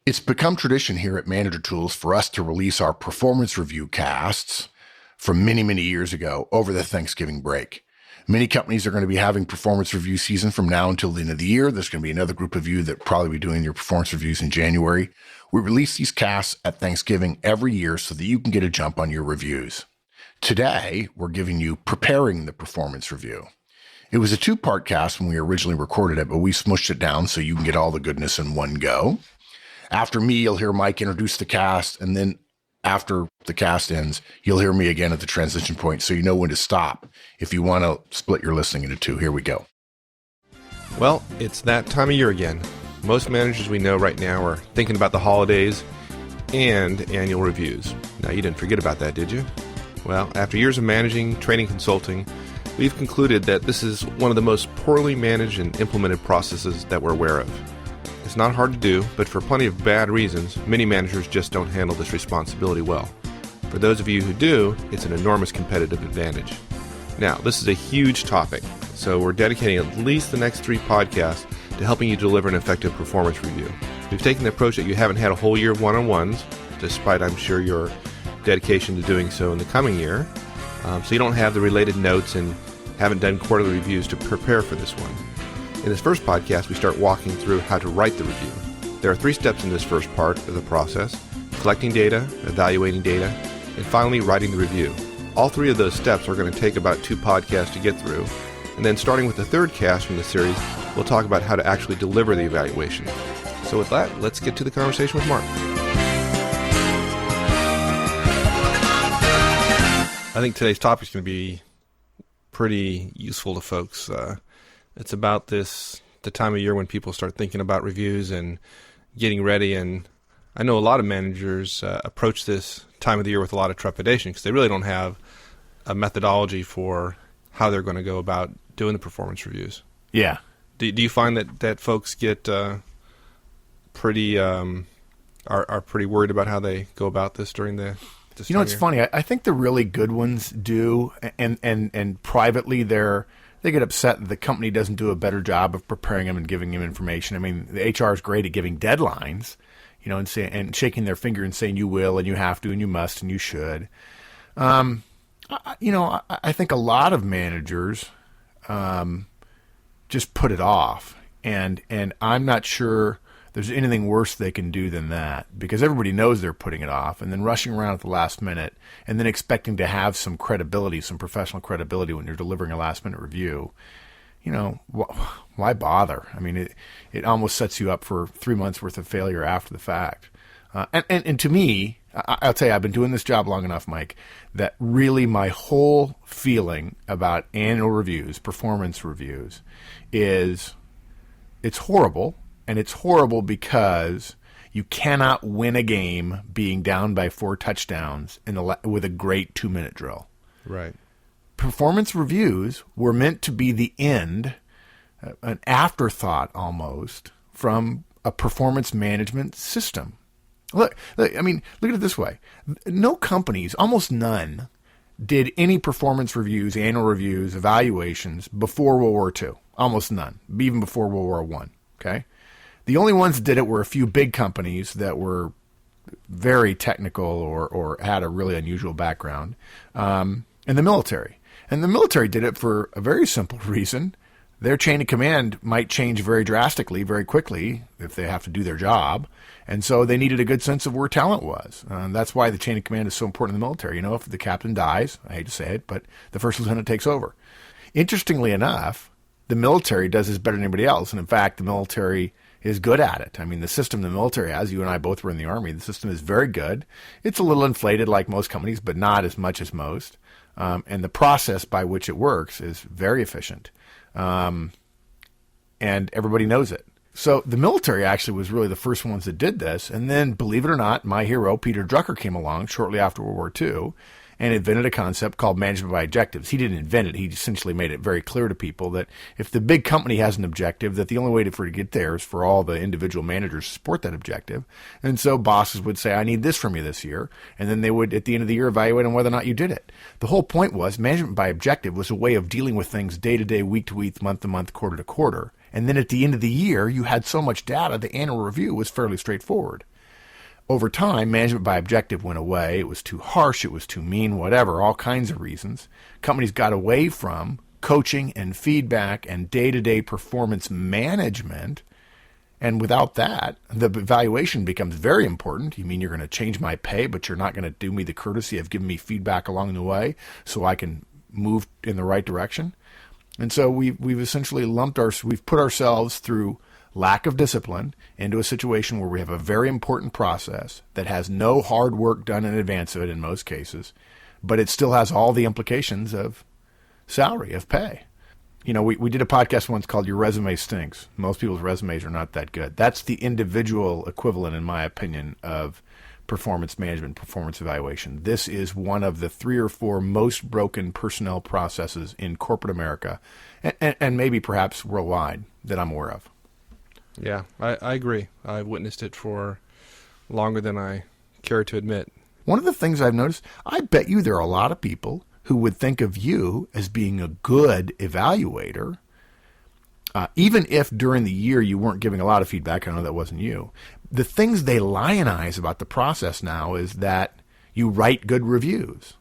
It's become tradition here at Manager Tools for us to release our performance review casts from many, many years ago over the Thanksgiving break. Many companies are going to be having performance review season from now until the end of the year. There's going to be another group of you that probably be doing your performance reviews in January. We release these casts at Thanksgiving every year so that you can get a jump on your reviews. Today, we're giving you Preparing the Performance Review. It was a two-part cast when we originally recorded it, but we smushed it down so you can get all the goodness in one go. After me, you'll hear Mike introduce the cast, and then after the cast ends, you'll hear me again at the transition point so you know when to stop if you want to split your listening into two. Here we go. Well, it's that time of year again. Most managers we know right now are thinking about the holidays and annual reviews. Now, you didn't forget about that, did you? Well, after years of managing, training, consulting, we've concluded that this is one of the most poorly managed and implemented processes that we're aware of. It's not hard to do, but for plenty of bad reasons, many managers just don't handle this responsibility well. For those of you who do, it's an enormous competitive advantage. Now, this is a huge topic, so we're dedicating at least the next 3 podcasts to helping you deliver an effective performance review. We've taken the approach that you haven't had a whole year of one-on-ones, despite, I'm sure, your dedication to doing so in the coming year, so you don't have the related notes and haven't done quarterly reviews to prepare for this one. In this first podcast, we start walking through how to write the review. There are 3 steps in this first part of the process: collecting data, evaluating data, and finally writing the review. All 3 of those steps are going to take about 2 podcasts to get through. And then starting with the third cast from the series, we'll talk about how to actually deliver the evaluation. So with that, let's get to the conversation with Mark. I think today's topic is going to be pretty useful to folks. It's about the time of year when people start thinking about reviews and getting ready. And I know a lot of managers approach this time of the year with a lot of trepidation because they really don't have a methodology for how they're going to go about doing the performance reviews. Yeah. Do you find that folks get pretty are pretty worried about how they go about this during this You know, it's funny. I think the really good ones do, and privately they get upset that the company doesn't do a better job of preparing them and giving them information. I mean, the HR is great at giving deadlines, you know, and shaking their finger and saying you will and you have to and you must and you should. I think a lot of managers just put it off, and I'm not sure there's anything worse they can do than that, because everybody knows they're putting it off and then rushing around at the last minute and then expecting to have some credibility, some professional credibility when you're delivering a last minute review. You know, why bother? I mean, it almost sets you up for 3 months worth of failure after the fact. And to me, I'll tell you, I've been doing this job long enough, Mike, that really my whole feeling about annual reviews, performance reviews, is it's horrible. And it's horrible because you cannot win a game being down by 4 touchdowns with a great 2-minute drill. Right. Performance reviews were meant to be the end, an afterthought almost, from a performance management system. Look at it this way. No companies, almost none, did any performance reviews, annual reviews, evaluations before World War II. Almost none, even before World War I. Okay? The only ones that did it were a few big companies that were very technical or had a really unusual background, and the military. And the military did it for a very simple reason. Their chain of command might change very drastically, very quickly, if they have to do their job. And so they needed a good sense of where talent was. That's why the chain of command is so important in the military. You know, if the captain dies, I hate to say it, but the first lieutenant takes over. Interestingly enough, the military does this better than anybody else. And in fact, the military is good at it. I mean, the system the military has, you and I both were in the Army, the system is very good. It's a little inflated like most companies, but not as much as most. And the process by which it works is very efficient. And everybody knows it. So the military actually was really the first ones that did this. And then, believe it or not, my hero, Peter Drucker, came along shortly after World War II and invented a concept called management by objectives. He didn't invent it. He essentially made it very clear to people that if the big company has an objective, that the only way for it to get there is for all the individual managers to support that objective. And so bosses would say, I need this from you this year. And then they would, at the end of the year, evaluate on whether or not you did it. The whole point was management by objective was a way of dealing with things day to day, week to week, month to month, quarter to quarter. And then at the end of the year, you had so much data, the annual review was fairly straightforward. Over time, management by objective went away. It was too harsh. It was too mean, whatever, all kinds of reasons. Companies got away from coaching and feedback and day-to-day performance management. And without that, the evaluation becomes very important. You mean you're going to change my pay, but you're not going to do me the courtesy of giving me feedback along the way so I can move in the right direction? And so we've essentially we've put ourselves through lack of discipline into a situation where we have a very important process that has no hard work done in advance of it in most cases, but it still has all the implications of salary, of pay. You know, we did a podcast once called Your Resume Stinks. Most people's resumes are not that good. That's the individual equivalent, in my opinion, of performance management, performance evaluation. This is one of the 3 or 4 most broken personnel processes in corporate America and maybe perhaps worldwide that I'm aware of. Yeah, I agree. I've witnessed it for longer than I care to admit. One of the things I've noticed, I bet you there are a lot of people who would think of you as being a good evaluator, even if during the year you weren't giving a lot of feedback. I know that wasn't you. The things they lionize about the process now is that you write good reviews.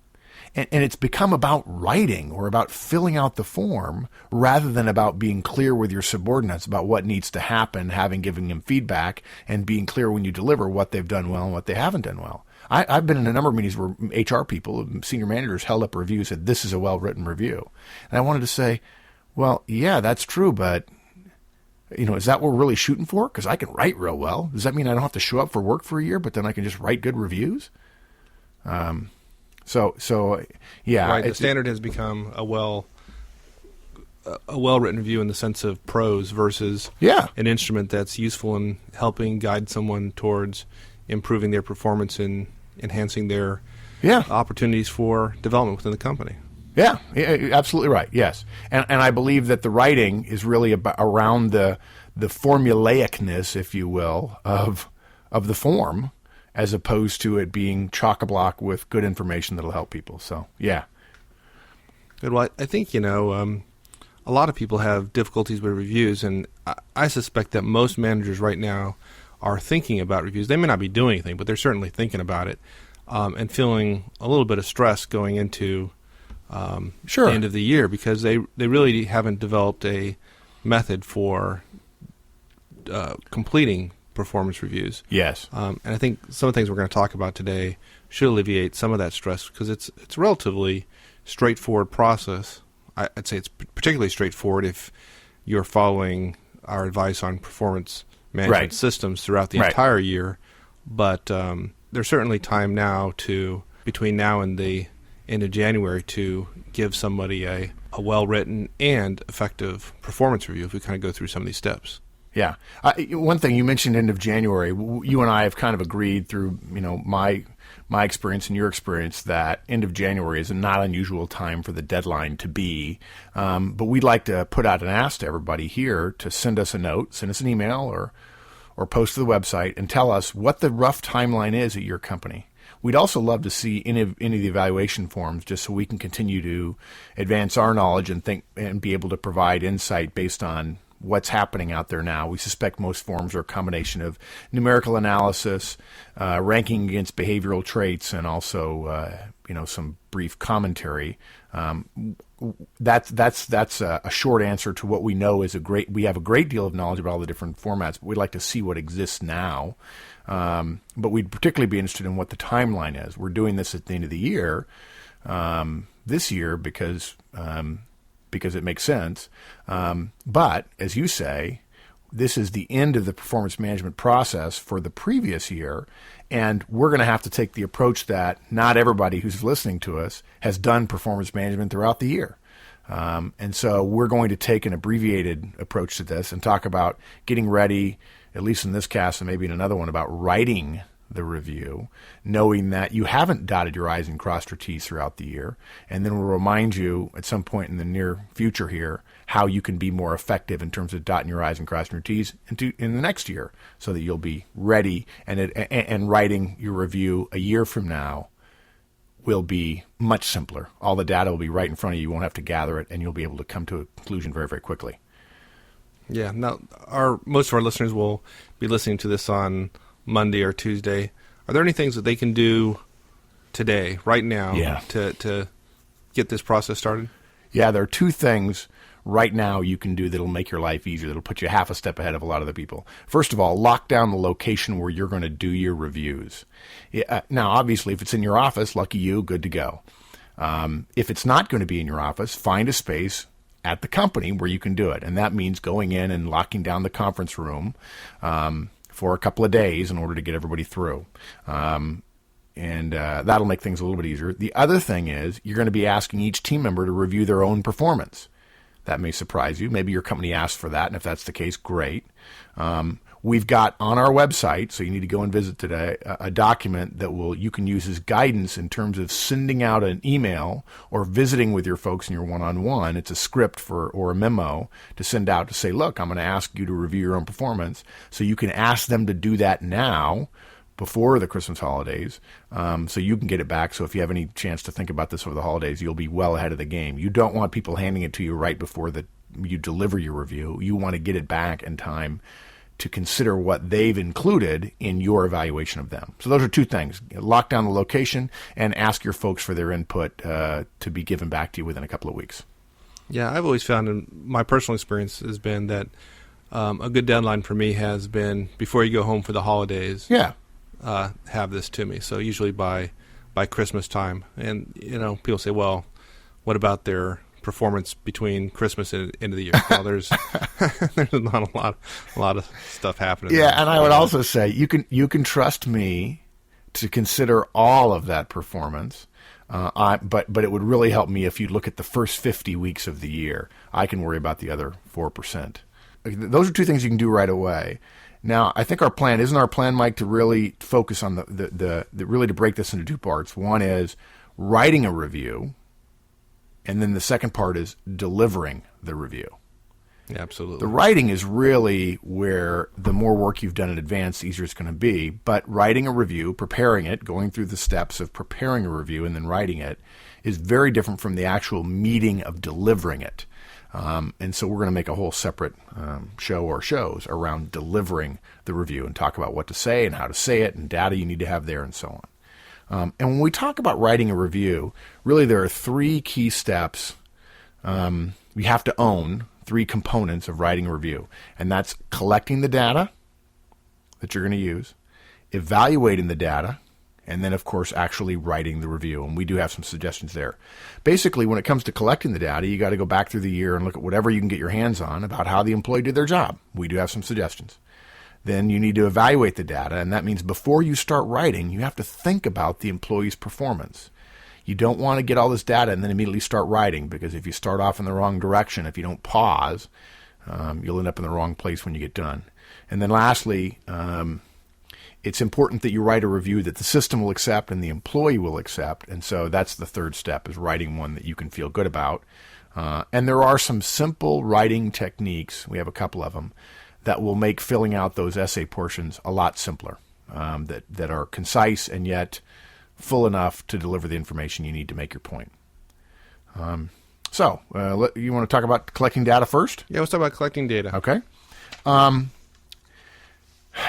And it's become about writing or about filling out the form rather than about being clear with your subordinates about what needs to happen, giving them feedback, and being clear when you deliver what they've done well and what they haven't done well. I've been in a number of meetings where HR people, senior managers, held up a review and said, this is a well-written review. And I wanted to say, well, yeah, that's true, but is that what we're really shooting for? Because I can write real well. Does that mean I don't have to show up for work for a year, but then I can just write good reviews? So yeah. Right. The standard has become a well-written review in the sense of prose versus an instrument that's useful in helping guide someone towards improving their performance and enhancing their opportunities for development within the company. Yeah, absolutely right. Yes, and I believe that the writing is really around the formulaicness, if you will, of the form, as opposed to it being chock-a-block with good information that'll help people. So, yeah. Good. Well, I think, a lot of people have difficulties with reviews, and I suspect that most managers right now are thinking about reviews. They may not be doing anything, but they're certainly thinking about it and feeling a little bit of stress going into the end of the year because they really haven't developed a method for completing performance reviews. Yes. And I think some of the things we're going to talk about today should alleviate some of that stress because it's a relatively straightforward process. I'd say it's particularly straightforward if you're following our advice on performance management systems throughout the entire year. But there's certainly time now between now and the end of January to give somebody a well-written and effective performance review if we kind of go through some of these steps. Yeah. One thing you mentioned, end of January, you and I have kind of agreed through, my experience and your experience that end of January is a not unusual time for the deadline to be. But we'd like to put out an ask to everybody here to send us a note, send us an email or post to the website and tell us what the rough timeline is at your company. We'd also love to see any of the evaluation forms just so we can continue to advance our knowledge and think and be able to provide insight based on what's happening out there now. We suspect most forms are a combination of numerical analysis, ranking against behavioral traits, and also some brief commentary. That's a short answer to what we know is we have a great deal of knowledge about all the different formats, but we'd like to see what exists now. But we'd particularly be interested in what the timeline is. We're doing this at the end of the year, this year because it makes sense. But as you say, this is the end of the performance management process for the previous year, and we're going to have to take the approach that not everybody who's listening to us has done performance management throughout the year. And so we're going to take an abbreviated approach to this and talk about getting ready, at least in this cast and maybe in another one, about writing the review, knowing that you haven't dotted your I's and crossed your T's throughout the year. And then we'll remind you at some point in the near future here how you can be more effective in terms of dotting your I's and crossing your T's in the next year so that you'll be ready and writing your review a year from now will be much simpler. All the data will be right in front of you. You won't have to gather it, and you'll be able to come to a conclusion very, very quickly. Yeah. Now, most of our listeners will be listening to this on Monday or Tuesday. Are there any things that they can do today, right now, Yeah. to get this process started? Yeah, there are two things right now you can do that'll make your life easier, that'll put you half a step ahead of a lot of the people. First of all, lock down the location where you're going to do your reviews. Now, obviously, if it's in your office, lucky you, good to go. If it's not going to be in your office, find a space at the company where you can do it. And that means going in and locking down the conference room for a couple of days in order to get everybody through. And that'll make things a little bit easier. The other thing is you're going to be asking each team member to review their own performance. That may surprise you. Maybe your company asked for that, and if that's the case, great. We've got on our website, so you need to go and visit today, a document that you can use as guidance in terms of sending out an email or visiting with your folks in your one-on-one. It's a script or a memo to send out to say, look, I'm going to ask you to review your own performance. So you can ask them to do that now before the Christmas holidays, so you can get it back. So if you have any chance to think about this over the holidays, you'll be well ahead of the game. You don't want people handing it to you right before you deliver your review. You want to get it back in time to consider what they've included in your evaluation of them. So those are two things. Lock down the location and ask your folks for their input to be given back to you within a couple of weeks. Yeah, I've always found, in my personal experience has been that a good deadline for me has been before you go home for the holidays. Yeah. Have this to me. So usually by Christmas time. And, people say, well, what about their performance between Christmas and end of the year? Well, there's not a lot of stuff happening. Yeah, and I would also say you can trust me to consider all of that performance. But it would really help me if you look at the first 50 weeks of the year. I can worry about the other 4%. Those are two things you can do right away. Now, I think isn't our plan, Mike, to really focus on really to break this into two parts. One is writing a review, and then the second part is delivering the review. Yeah, absolutely. The writing is really where the more work you've done in advance, the easier it's going to be. But writing a review, preparing it, going through the steps of preparing a review and then writing it is very different from the actual meeting of delivering it. And so we're going to make a whole separate show or shows around delivering the review and talk about what to say and how to say it and data you need to have there and so on. And when we talk about writing a review, really there are three key steps we have to own, three components of writing a review. And that's collecting the data that you're going to use, evaluating the data, and then, of course, actually writing the review. And we do have some suggestions there. Basically, when it comes to collecting the data, you got to go back through the year and look at whatever you can get your hands on about how the employee did their job. We do have some suggestions. Then you need to evaluate the data, and that means before you start writing, you have to think about the employee's performance. You don't want to get all this data and then immediately start writing, because if you start off in the wrong direction, if you don't pause, you'll end up in the wrong place when you get done. And then lastly, it's important that you write a review that the system will accept and the employee will accept. And so that's the third step, is writing one that you can feel good about. And there are some simple writing techniques, we have a couple of them, that will make filling out those essay portions a lot simpler, that are concise and yet full enough to deliver the information you need to make your point. So you want to talk about collecting data first? Yeah, let's talk about collecting data. Okay.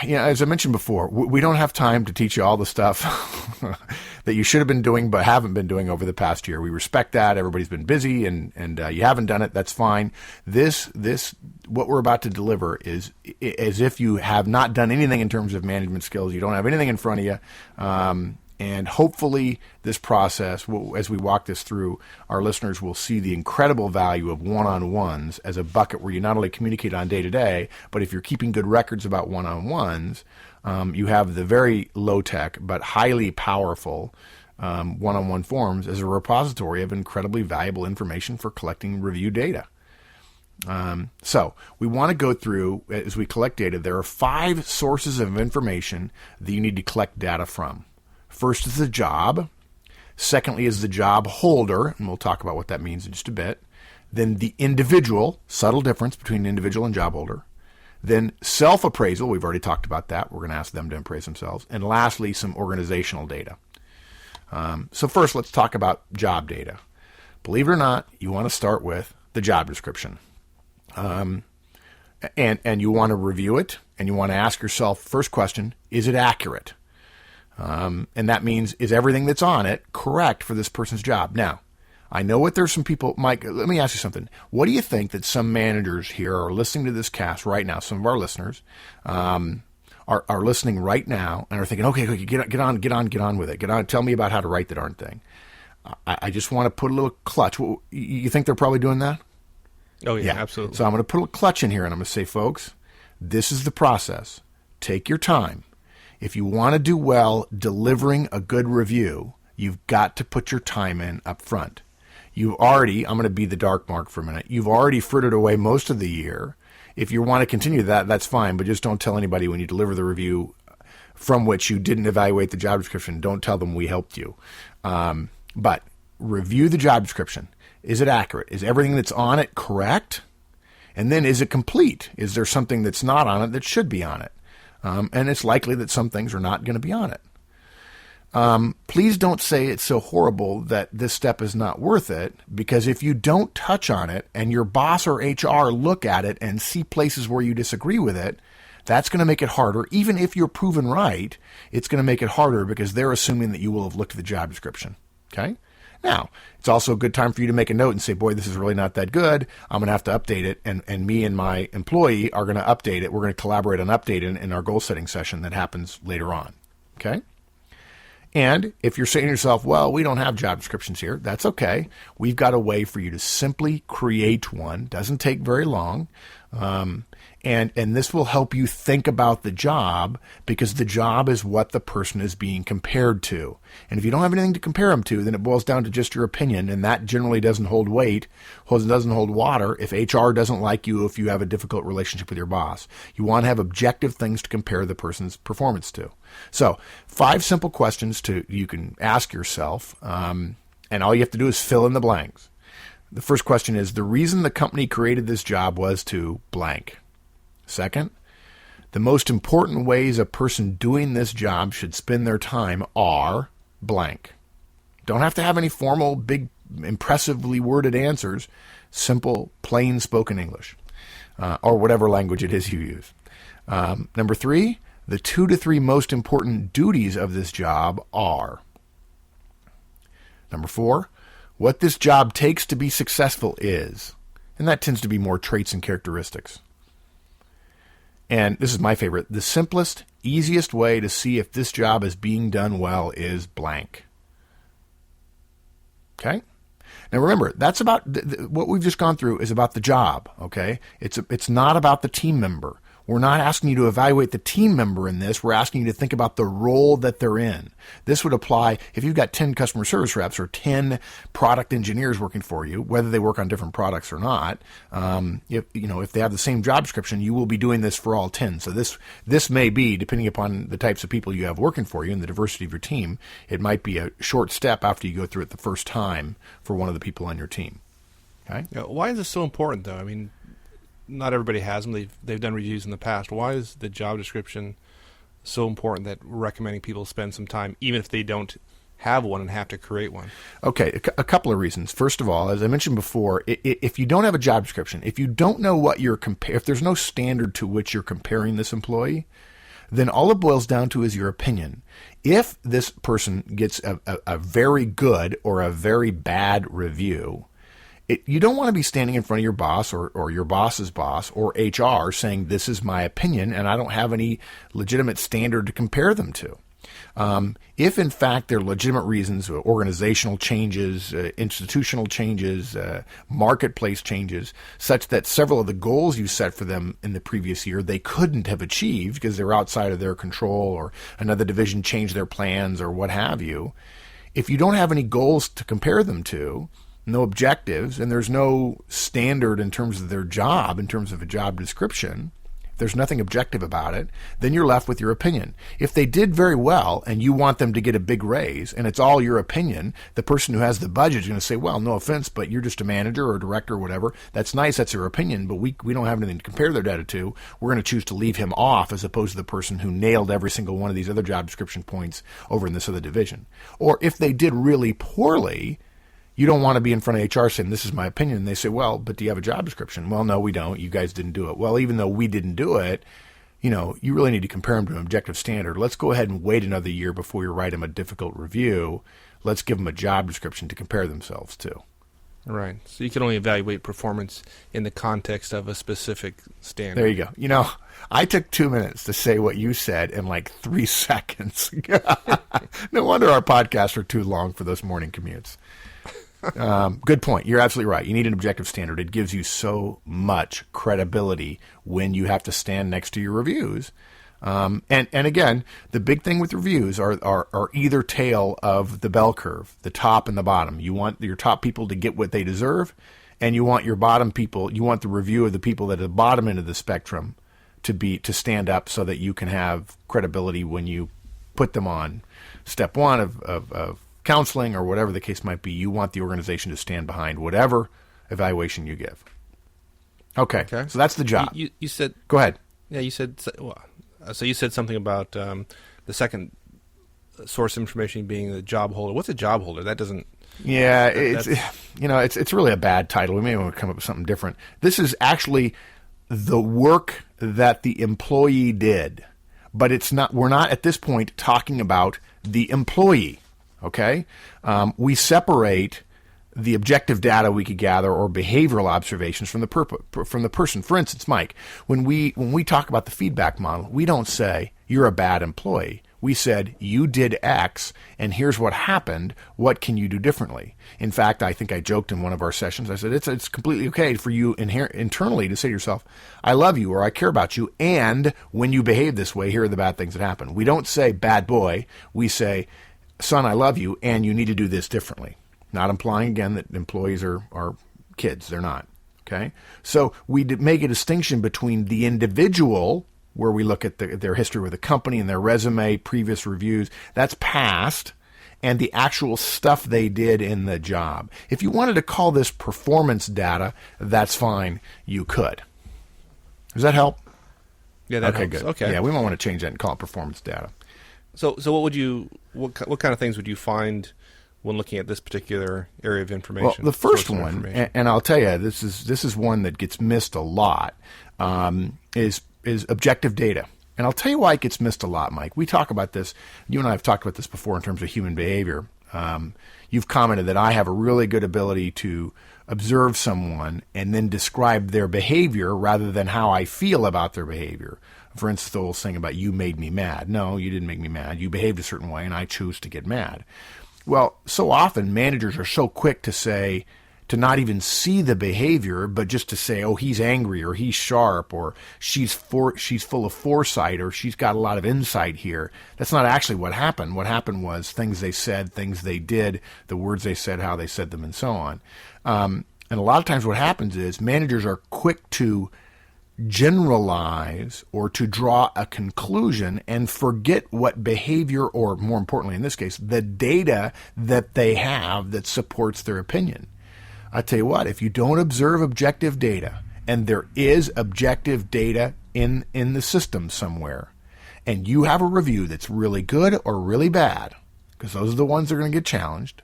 As I mentioned before, we don't have time to teach you all the stuff that you should have been doing but haven't been doing over the past year. We respect that. Everybody's been busy, and you haven't done it. That's fine. This what we're about to deliver is as if you have not done anything in terms of management skills. You don't have anything in front of you. And hopefully this process, as we walk this through, our listeners will see the incredible value of one-on-ones as a bucket where you not only communicate on day-to-day, but if you're keeping good records about one-on-ones, you have the very low-tech but highly powerful one-on-one forms as a repository of incredibly valuable information for collecting review data. So we want to go through, as we collect data, there are 5 sources of information that you need to collect data from. First is the job. Secondly is the job holder, and we'll talk about what that means in just a bit. Then the individual, subtle difference between individual and job holder. Then self-appraisal, we've already talked about that. We're going to ask them to appraise themselves. And lastly, some organizational data. So first, let's talk about job data. Believe it or not, you want to start with the job description. And you want to review it, and you want to ask yourself, first question, is it accurate? And that means, is everything that's on it correct for this person's job? Now, I know what there's some people, Mike, let me ask you something. What do you think that some managers here are listening to this cast right now? Some of our listeners are listening right now and are thinking, okay, get on with it. Get on, tell me about how to write the darn thing. I just want to put a little clutch. You think they're probably doing that? Oh, yeah, absolutely. So I'm going to put a clutch in here, and I'm going to say, folks, this is the process. Take your time. If you want to do well delivering a good review, you've got to put your time in up front. I'm going to be the dark mark for a minute. You've already frittered away most of the year. If you want to continue that, that's fine, but just don't tell anybody when you deliver the review from which you didn't evaluate the job description. Don't tell them we helped you. But review the job description. Is it accurate? Is everything that's on it correct? And then is it complete? Is there something that's not on it that should be on it? And it's likely that some things are not going to be on it. Please don't say it's so horrible that this step is not worth it, because if you don't touch on it and your boss or HR look at it and see places where you disagree with it, that's going to make it harder. Even if you're proven right, it's going to make it harder because they're assuming that you will have looked at the job description. Okay? Now, it's also a good time for you to make a note and say, boy, this is really not that good. I'm going to have to update it. And me and my employee are going to update it. We're going to collaborate on updating in our goal setting session that happens later on. Okay? And if you're saying to yourself, well, we don't have job descriptions here, that's okay. We've got a way for you to simply create one. Doesn't take very long. And this will help you think about the job, because the job is what the person is being compared to. And if you don't have anything to compare them to, then it boils down to just your opinion, and that generally doesn't hold weight, doesn't hold water if HR doesn't like you, if you have a difficult relationship with your boss. You want to have objective things to compare the person's performance to. So 5 simple questions you can ask yourself, and all you have to do is fill in the blanks. The first question is, the reason the company created this job was to blank. Second, the most important ways a person doing this job should spend their time are blank. Don't have to have any formal, big, impressively worded answers. Simple, plain spoken English, or whatever language it is you use. Number 3, the 2 to 3 most important duties of this job are. Number 4, what this job takes to be successful is. And that tends to be more traits and characteristics. And this is my favorite. The simplest, easiest way to see if this job is being done well is blank. Okay? Now remember, that's about what we've just gone through is about the job. Okay? It's not about the team member. We're not asking you to evaluate the team member in this. We're asking you to think about the role that they're in. This would apply if you've got 10 customer service reps or 10 product engineers working for you, whether they work on different products or not. If they have the same job description, you will be doing this for all 10. So this may be, depending upon the types of people you have working for you and the diversity of your team, it might be a short step after you go through it the first time for one of the people on your team. Okay? Yeah, why is this so important, though? I mean, not everybody has them. They've done reviews in the past. Why is the job description so important that we're recommending people spend some time, even if they don't have one and have to create one? Okay, a couple of reasons. First of all, as I mentioned before, if you don't have a job description, if you don't know what you're if there's no standard to which you're comparing this employee, then all it boils down to is your opinion. If this person gets a very good or a very bad review, you don't want to be standing in front of your boss or your boss's boss or HR saying, this is my opinion and I don't have any legitimate standard to compare them to. If in fact there are legitimate reasons, organizational changes, institutional changes, marketplace changes, such that several of the goals you set for them in the previous year they couldn't have achieved because they're outside of their control, or another division changed their plans or what have you, if you don't have any goals to compare them to, no objectives, and there's no standard in terms of their job, in terms of a job description, if there's nothing objective about it, then you're left with your opinion. If they did very well and you want them to get a big raise and it's all your opinion, the person who has the budget is going to say, well, no offense, but you're just a manager or a director or whatever. That's nice, that's your opinion, but we don't have anything to compare their data to. We're going to choose to leave him off as opposed to the person who nailed every single one of these other job description points over in this other division. Or if they did really poorly, you don't want to be in front of HR saying, this is my opinion. And they say, well, but do you have a job description? Well, no, we don't. You guys didn't do it. Well, even though we didn't do it, you really need to compare them to an objective standard. Let's go ahead and wait another year before you write them a difficult review. Let's give them a job description to compare themselves to. Right. So you can only evaluate performance in the context of a specific standard. There you go. I took 2 minutes to say what you said in like 3 seconds. No wonder our podcasts are too long for those morning commutes. Good point. You're absolutely right. You need an objective standard. It gives you so much credibility when you have to stand next to your reviews. And again, the big thing with reviews are either tail of the bell curve, the top and the bottom. You want your top people to get what they deserve, and you want your bottom people, you want the review of the people that are at the bottom end of the spectrum to stand up so that you can have credibility when you put them on step one of counseling or whatever the case might be. You want the organization to stand behind whatever evaluation you give. Okay. So that's the job. You said... Go ahead. Yeah, you said... Well, so you said something about the second source information being the job holder. What's a job holder? That doesn't... Yeah, it's really a bad title. We may want to come up with something different. This is actually the work that the employee did, but it's not. We're not at this point talking about the employee. Okay, we separate the objective data we could gather or behavioral observations from the person. For instance, Mike, when we talk about the feedback model, we don't say you're a bad employee. We said you did X, and here's what happened. What can you do differently? In fact, I think I joked in one of our sessions. I said it's completely okay for you internally to say to yourself, "I love you" or "I care about you," and when you behave this way, here are the bad things that happen. We don't say "bad boy." We say, "Son, I love you, and you need to do this differently." Not implying, again, that employees are kids. They're not. Okay? So we make a distinction between the individual, where we look at their history with the company and their resume, previous reviews. That's past. And the actual stuff they did in the job. If you wanted to call this performance data, that's fine. You could. Does that help? Yeah, that helps. Good. Okay. Yeah, we might want to change that and call it performance data. So what kind of things would you find when looking at this particular area of information? Well, the first one, and I'll tell you, this is one that gets missed a lot, is objective data. And I'll tell you why it gets missed a lot, Mike. We talk about this. You and I have talked about this before in terms of human behavior. You've commented that I have a really good ability to observe someone and then describe their behavior rather than how I feel about their behavior. For instance, the old saying about "you made me mad." No, you didn't make me mad. You behaved a certain way, and I choose to get mad. Well, so often managers are so quick to not even see the behavior, but just to say, "Oh, he's angry," or "he's sharp," or she's full of foresight," or "she's got a lot of insight here." That's not actually what happened. What happened was things they said, things they did, the words they said, how they said them, and so on. And a lot of times what happens is managers are quick to generalize or to draw a conclusion and forget what behavior, or more importantly in this case, the data that they have that supports their opinion. I tell you what, if you don't observe objective data, and there is objective data in the system somewhere, and you have a review that's really good or really bad, because those are the ones that are going to get challenged.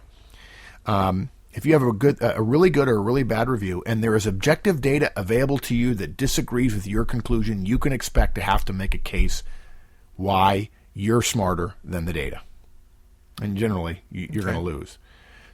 If you have a really good or a really bad review, and there is objective data available to you that disagrees with your conclusion, you can expect to have to make a case why you're smarter than the data. And generally, you're going to lose.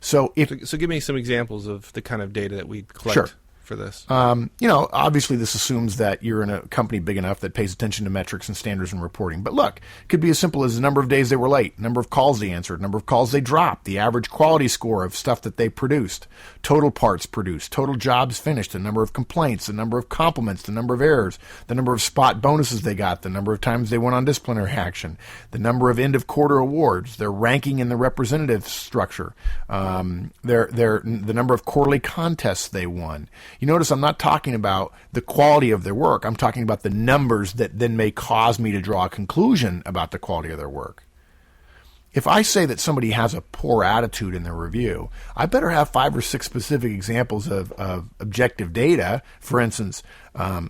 So give me some examples of the kind of data that we collect for this. Obviously this assumes that you're in a company big enough that pays attention to metrics and standards and reporting. But look, it could be as simple as the number of days they were late, number of calls they answered, number of calls they dropped, the average quality score of stuff that they produced, total parts produced, total jobs finished, the number of complaints, the number of compliments, the number of errors, the number of spot bonuses they got, the number of times they went on disciplinary action, the number of end of quarter awards, their ranking in the representative structure, the number of quarterly contests they won. You notice I'm not talking about the quality of their work. I'm talking about the numbers that then may cause me to draw a conclusion about the quality of their work. If I say that somebody has a poor attitude in their review, I better have 5 or 6 specific examples of objective data. For instance,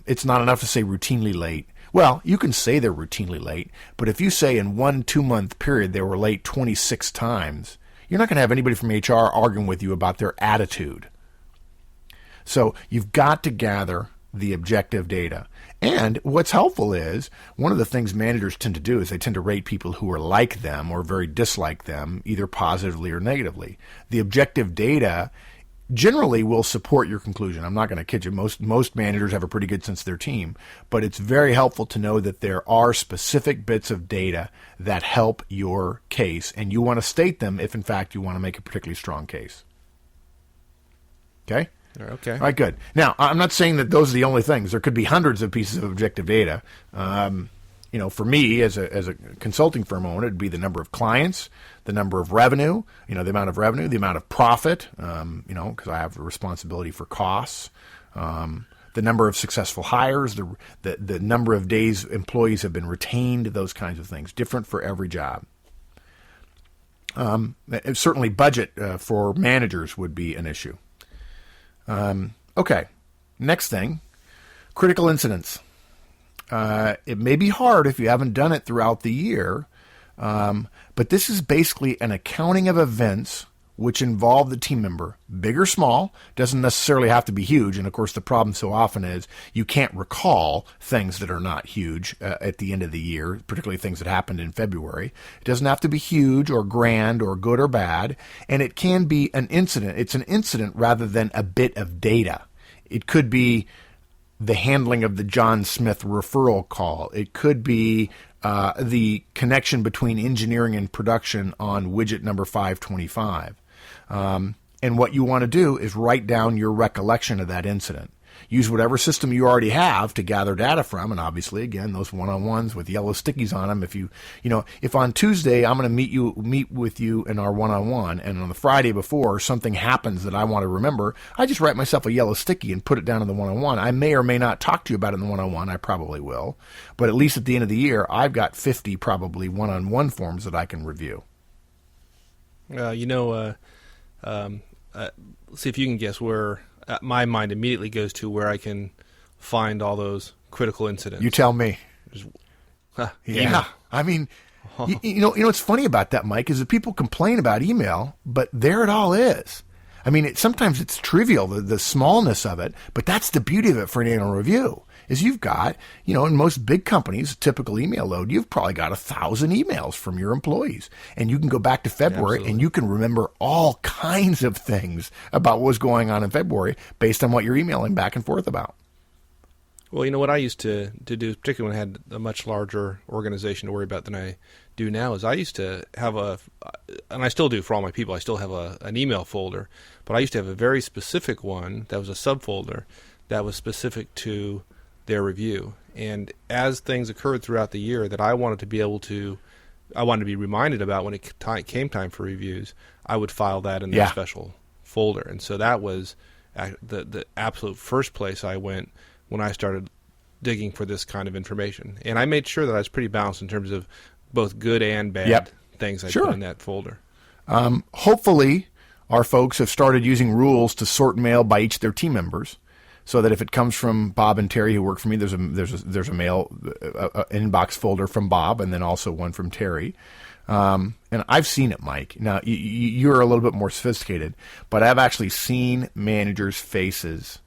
it's not enough to say routinely late. Well, you can say they're routinely late, but if you say in 1 2-month period they were late 26 times, you're not going to have anybody from HR arguing with you about their attitude. So you've got to gather the objective data. And what's helpful is one of the things managers tend to do is they tend to rate people who are like them or very dislike them, either positively or negatively. The objective data generally will support your conclusion. I'm not going to kid you. Most managers have a pretty good sense of their team, but it's very helpful to know that there are specific bits of data that help your case, and you want to state them if, in fact, you want to make a particularly strong case. Okay? Okay. All right, good. Now, I'm not saying that those are the only things. There could be hundreds of pieces of objective data. For me, as a consulting firm owner, it'd be the number of clients, the number of revenue, the amount of revenue, the amount of profit, because I have a responsibility for costs, the number of successful hires, the number of days employees have been retained, those kinds of things, different for every job. Certainly budget for managers would be an issue. Okay, next thing, critical incidents. It may be hard if you haven't done it throughout the year, but this is basically an accounting of events which involve the team member, big or small, doesn't necessarily have to be huge. And of course, the problem so often is you can't recall things that are not huge at the end of the year, particularly things that happened in February. It doesn't have to be huge or grand or good or bad, and it can be an incident. It's an incident rather than a bit of data. It could be the handling of the John Smith referral call. It could be the connection between engineering and production on widget number 525. And what you want to do is write down your recollection of that incident. Use whatever system you already have to gather data from, and obviously, again, those one-on-ones with yellow stickies on them. If on Tuesday I'm going to meet with you in our one-on-one, and on the Friday before something happens that I want to remember, I just write myself a yellow sticky and put it down in the one-on-one. I may or may not talk to you about it in the one-on-one. I probably will, but at least at the end of the year, I've got 50 probably one-on-one forms that I can review. See if you can guess where my mind immediately goes to where I can find all those critical incidents. You tell me. Yeah. Email. I mean, what's funny about that, Mike, is that people complain about email, but there it all is. I mean, sometimes it's trivial, the smallness of it, but that's the beauty of it for an annual review, is you've got, in most big companies, typical email load, you've probably got 1,000 emails from your employees. And you can go back to February and you can remember all kinds of things about what was going on in February based on what you're emailing back and forth about. Well, what I used to do, particularly when I had a much larger organization to worry about than I do now, is I used to have and I still do for all my people, I still have an email folder, but I used to have a very specific one that was a subfolder that was specific to their review. And as things occurred throughout the year that I wanted to be reminded about when it came time for reviews, I would file that in that special folder. And so that was the absolute first place I went when I started digging for this kind of information. And I made sure that I was pretty balanced in terms of both good and bad things I put in that folder. Hopefully, our folks have started using rules to sort mail by each of their team members, so that if it comes from Bob and Terry who work for me, there's a mail inbox folder from Bob, and then also one from Terry. And I've seen it, Mike. Now you're a little bit more sophisticated, but I've actually seen managers' faces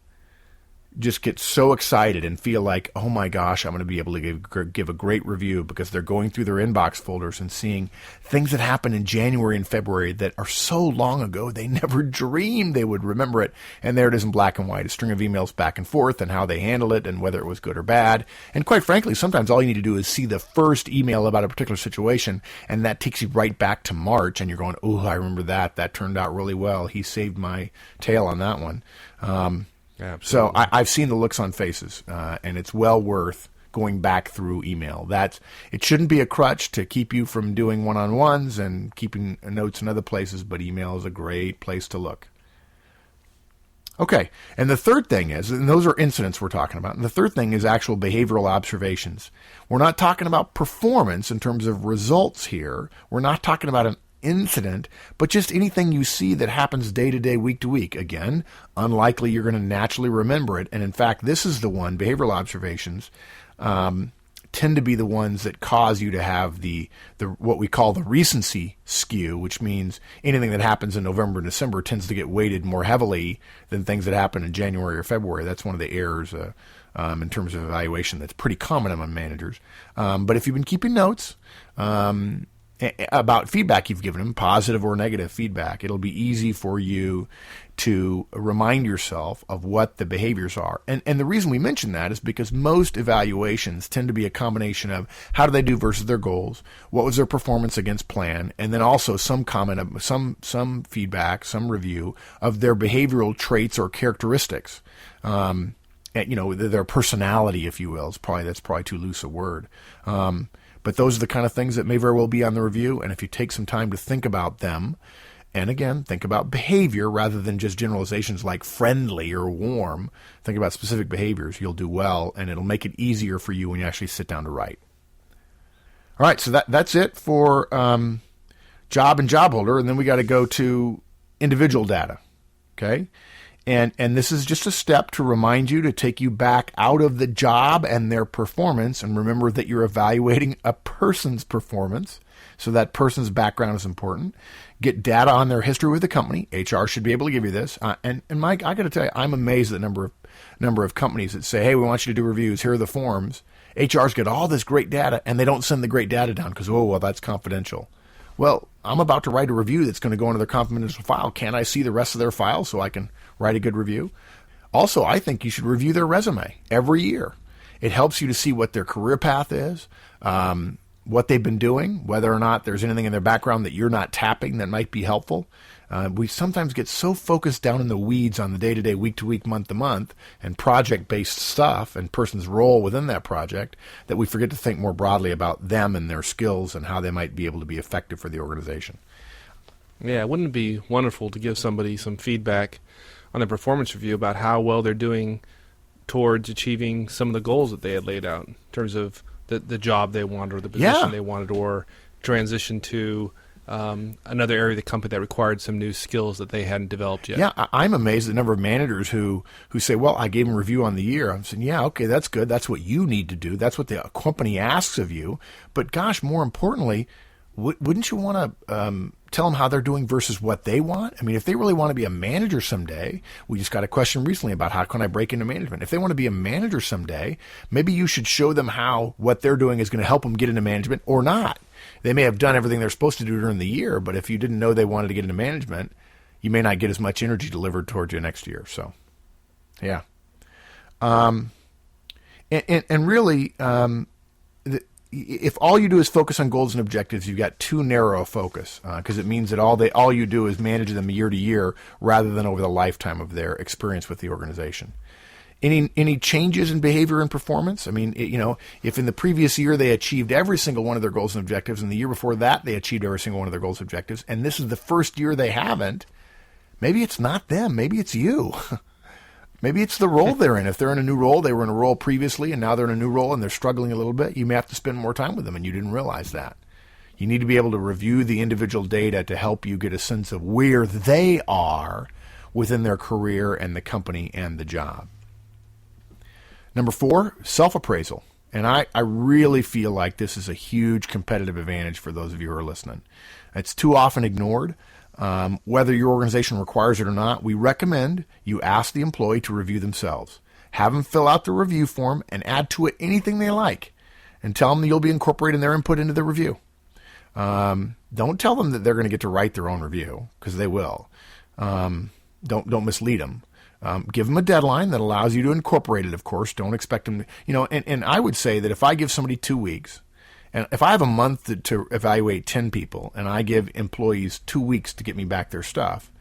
just get so excited and feel like, oh my gosh, I'm going to be able to give a great review, because they're going through their inbox folders and seeing things that happened in January and February that are so long ago they never dreamed they would remember it. And there it is in black and white, a string of emails back and forth and how they handled it and whether it was good or bad. And quite frankly, sometimes all you need to do is see the first email about a particular situation, and that takes you right back to March, and you're going, oh, I remember that. That turned out really well. He saved my tail on that one. So I've seen the looks on faces, and it's well worth going back through email. It shouldn't be a crutch to keep you from doing one-on-ones and keeping notes in other places, but email is a great place to look. Okay, and the third thing is, and those are incidents we're talking about, and the third thing is actual behavioral observations. We're not talking about performance in terms of results here. We're not talking about an incident, but just anything you see that happens day to day, week to week. Again, unlikely you're going to naturally remember it. And in fact, this is the one, behavioral observations, tend to be the ones that cause you to have the what we call the recency skew, which means anything that happens in November and December tends to get weighted more heavily than things that happen in January or February. That's one of the errors in terms of evaluation that's pretty common among managers. But if you've been keeping notes about feedback you've given them, positive or negative feedback, it'll be easy for you to remind yourself of what the behaviors are. And the reason we mention that is because most evaluations tend to be a combination of how do they do versus their goals, what was their performance against plan, and then also some comment, some feedback, some review of their behavioral traits or characteristics. Their personality, if you will, that's probably too loose a word. But those are the kind of things that may very well be on the review. And if you take some time to think about them, and again, think about behavior rather than just generalizations like friendly or warm, think about specific behaviors, you'll do well, and it'll make it easier for you when you actually sit down to write. All right, so that's it for job and job holder, and then we got to go to individual data, okay? And this is just a step to remind you to take you back out of the job and their performance, and remember that you're evaluating a person's performance, so that person's background is important. Get data on their history with the company. HR should be able to give you this. And Mike, I got to tell you, I'm amazed at the number of companies that say, hey, we want you to do reviews. Here are the forms. HR's got all this great data, and they don't send the great data down because, that's confidential. Well, I'm about to write a review that's going to go into their confidential file. Can I see the rest of their file so I can write a good review? Also, I think you should review their resume every year. It helps you to see what their career path is, what they've been doing, whether or not there's anything in their background that you're not tapping that might be helpful. We sometimes get so focused down in the weeds on the day-to-day, week-to-week, month-to-month, and project-based stuff and person's role within that project that we forget to think more broadly about them and their skills and how they might be able to be effective for the organization. Yeah, wouldn't it be wonderful to give somebody some feedback on their performance review about how well they're doing towards achieving some of the goals that they had laid out in terms of the job they wanted or the position they wanted, or transition to another area of the company that required some new skills that they hadn't developed yet. Yeah, I'm amazed at the number of managers who say, well, I gave them a review on the year. I'm saying, yeah, okay, that's good. That's what you need to do. That's what the company asks of you. But gosh, more importantly, wouldn't you want to tell them how they're doing versus what they want? I mean, if they really want to be a manager someday, we just got a question recently about how can I break into management. If they want to be a manager someday, maybe you should show them how what they're doing is going to help them get into management or not. They may have done everything they're supposed to do during the year, but if you didn't know they wanted to get into management, you may not get as much energy delivered towards you next year. So, yeah. And really, if all you do is focus on goals and objectives, you've got too narrow a focus, because it means that all you do is manage them year to year rather than over the lifetime of their experience with the organization. Any changes in behavior and performance? I mean, if in the previous year they achieved every single one of their goals and objectives, and the year before that they achieved every single one of their goals and objectives, and this is the first year they haven't, maybe it's not them. Maybe it's you. Maybe it's the role they're in. If they're in a new role, they were in a role previously, and now they're in a new role and they're struggling a little bit, you may have to spend more time with them, and you didn't realize that. You need to be able to review the individual data to help you get a sense of where they are within their career and the company and the job. Number 4, self-appraisal. And I really feel like this is a huge competitive advantage for those of you who are listening. It's too often ignored. Whether your organization requires it or not, we recommend you ask the employee to review themselves. Have them fill out the review form and add to it anything they like, and tell them that you'll be incorporating their input into the review. Don't tell them that they're going to get to write their own review, because they will. Don't mislead them. Give them a deadline that allows you to incorporate it, of course. Don't expect them to, and I would say that if I give somebody 2 weeks, and if I have a month to evaluate 10 people, and I give employees 2 weeks to get me back their stuff,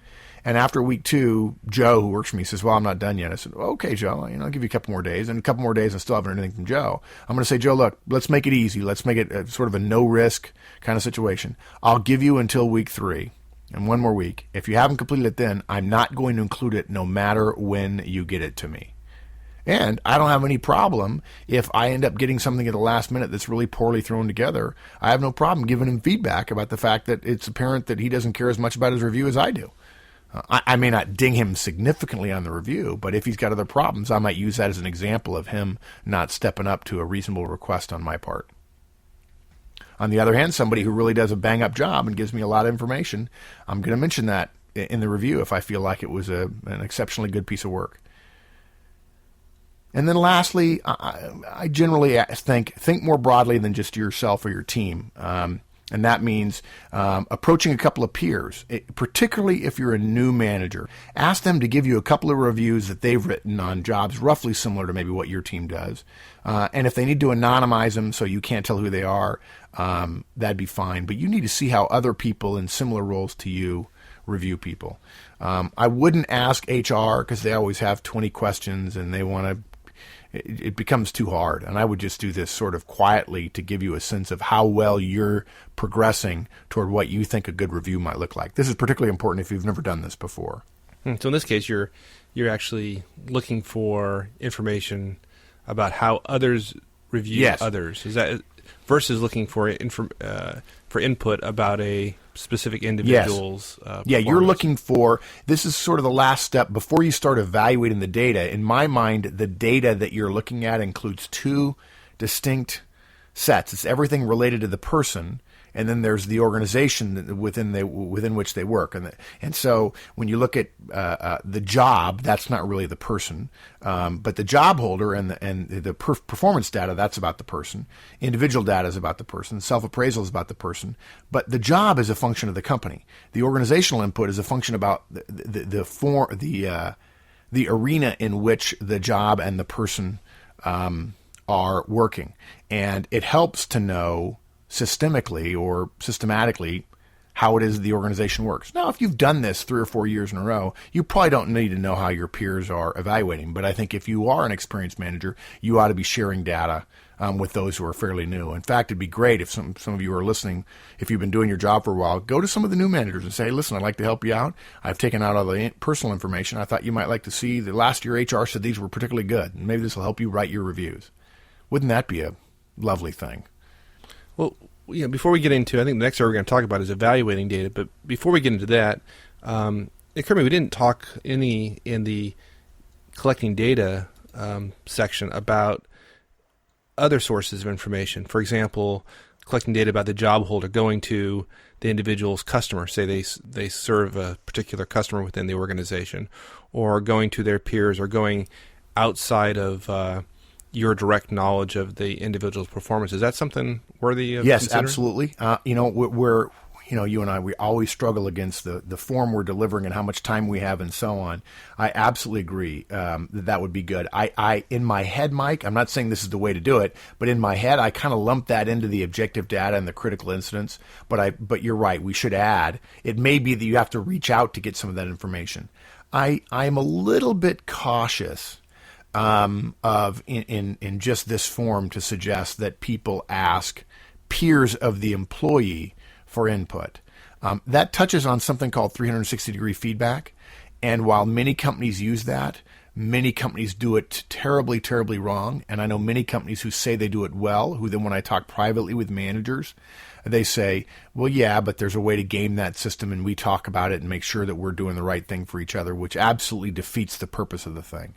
and after week 2, Joe, who works for me, says, well, I'm not done yet. I said, well, okay, Joe, I'll give you a couple more days. And a couple more days, I still haven't heard anything from Joe. I'm going to say, Joe, look, let's make it easy. Let's make it sort of a no-risk kind of situation. I'll give you until week 3. And 1 more week. If you haven't completed it then, I'm not going to include it no matter when you get it to me. And I don't have any problem if I end up getting something at the last minute that's really poorly thrown together. I have no problem giving him feedback about the fact that it's apparent that he doesn't care as much about his review as I do. I may not ding him significantly on the review, but if he's got other problems, I might use that as an example of him not stepping up to a reasonable request on my part. On the other hand, somebody who really does a bang-up job and gives me a lot of information, I'm going to mention that in the review if I feel like it was an exceptionally good piece of work. And then lastly, I generally think more broadly than just yourself or your team. And that means approaching a couple of peers, particularly if you're a new manager. Ask them to give you a couple of reviews that they've written on jobs roughly similar to maybe what your team does. And if they need to anonymize them so you can't tell who they are, that'd be fine. But you need to see how other people in similar roles to you review people. I wouldn't ask HR because they always have 20 questions and they want to. It becomes too hard. And I would just do this sort of quietly to give you a sense of how well you're progressing toward what you think a good review might look like. This is particularly important if you've never done this before. So in this case, you're actually looking for information about how others review others. Is that versus looking for input about a specific individual's you're looking for, this is sort of the last step before you start evaluating the data. In my mind, the data that you're looking at includes two distinct sets. It's everything related to the person, and then there's the organization within which they work. And so when you look at the job, that's not really the person, but the job holder and the performance data, that's about the person. Individual data is about the person. Self-appraisal is about the person. But the job is a function of the company. The organizational input is a function about the arena in which the job and the person are working. And it helps to know systemically or systematically how it is the organization works. Now, if you've done this 3 or 4 years in a row, you probably don't need to know how your peers are evaluating. But I think if you are an experienced manager, you ought to be sharing data with those who are fairly new. In fact, it'd be great if some of you are listening, if you've been doing your job for a while, go to some of the new managers and say, hey, listen, I'd like to help you out. I've taken out all the personal information. I thought you might like to see the last year HR said these were particularly good. And maybe this will help you write your reviews. Wouldn't that be a lovely thing? Well, before we get into, I think the next area we're going to talk about is evaluating data. But before we get into that, it occurred to me we didn't talk any in the collecting data section about other sources of information. For example, collecting data about the job holder going to the individual's customer, say they serve a particular customer within the organization, or going to their peers, or going outside of your direct knowledge of the individual's performance. Is that something worthy of Yes, considering? absolutely. You and I, we always struggle against the form we're delivering and how much time we have and so on. I absolutely agree that would be good. I in my head, Mike, I'm not saying this is the way to do it, but in my head, I kind of lump that into the objective data and the critical incidents. But you're right, we should add. It may be that you have to reach out to get some of that information. I'm a little bit cautious in just this form to suggest that people ask peers of the employee for input. That touches on something called 360-degree feedback, and while many companies use that, many companies do it terribly, terribly wrong, and I know many companies who say they do it well, who then when I talk privately with managers, they say, well, yeah, but there's a way to game that system, and we talk about it and make sure that we're doing the right thing for each other, which absolutely defeats the purpose of the thing.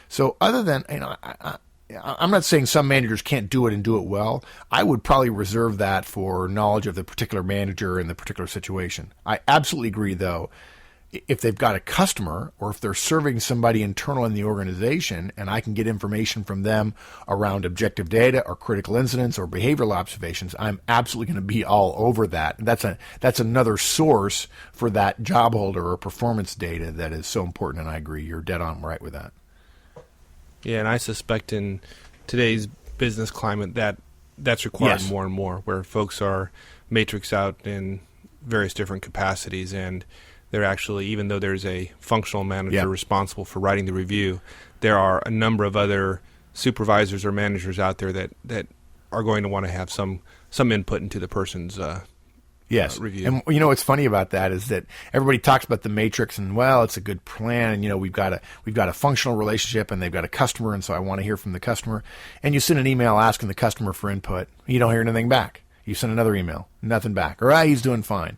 So other than, I'm not saying some managers can't do it and do it well. I would probably reserve that for knowledge of the particular manager and the particular situation. I absolutely agree, though, if they've got a customer or if they're serving somebody internal in the organization and I can get information from them around objective data or critical incidents or behavioral observations, I'm absolutely going to be all over that. That's another source for that job holder or performance data that is so important, and I agree. You're dead on right with that. Yeah, and I suspect in today's business climate that's required more and more, where folks are matrixed out in various different capacities, and they're actually, even though there's a functional manager responsible for writing the review, there are a number of other supervisors or managers out there that are going to want to have some input into the person's review. And what's funny about that is that everybody talks about the matrix and, well, it's a good plan, and we've got a functional relationship and they've got a customer, and so I want to hear from the customer. And you send an email asking the customer for input, you don't hear anything back. You send another email, nothing back. Or he's doing fine.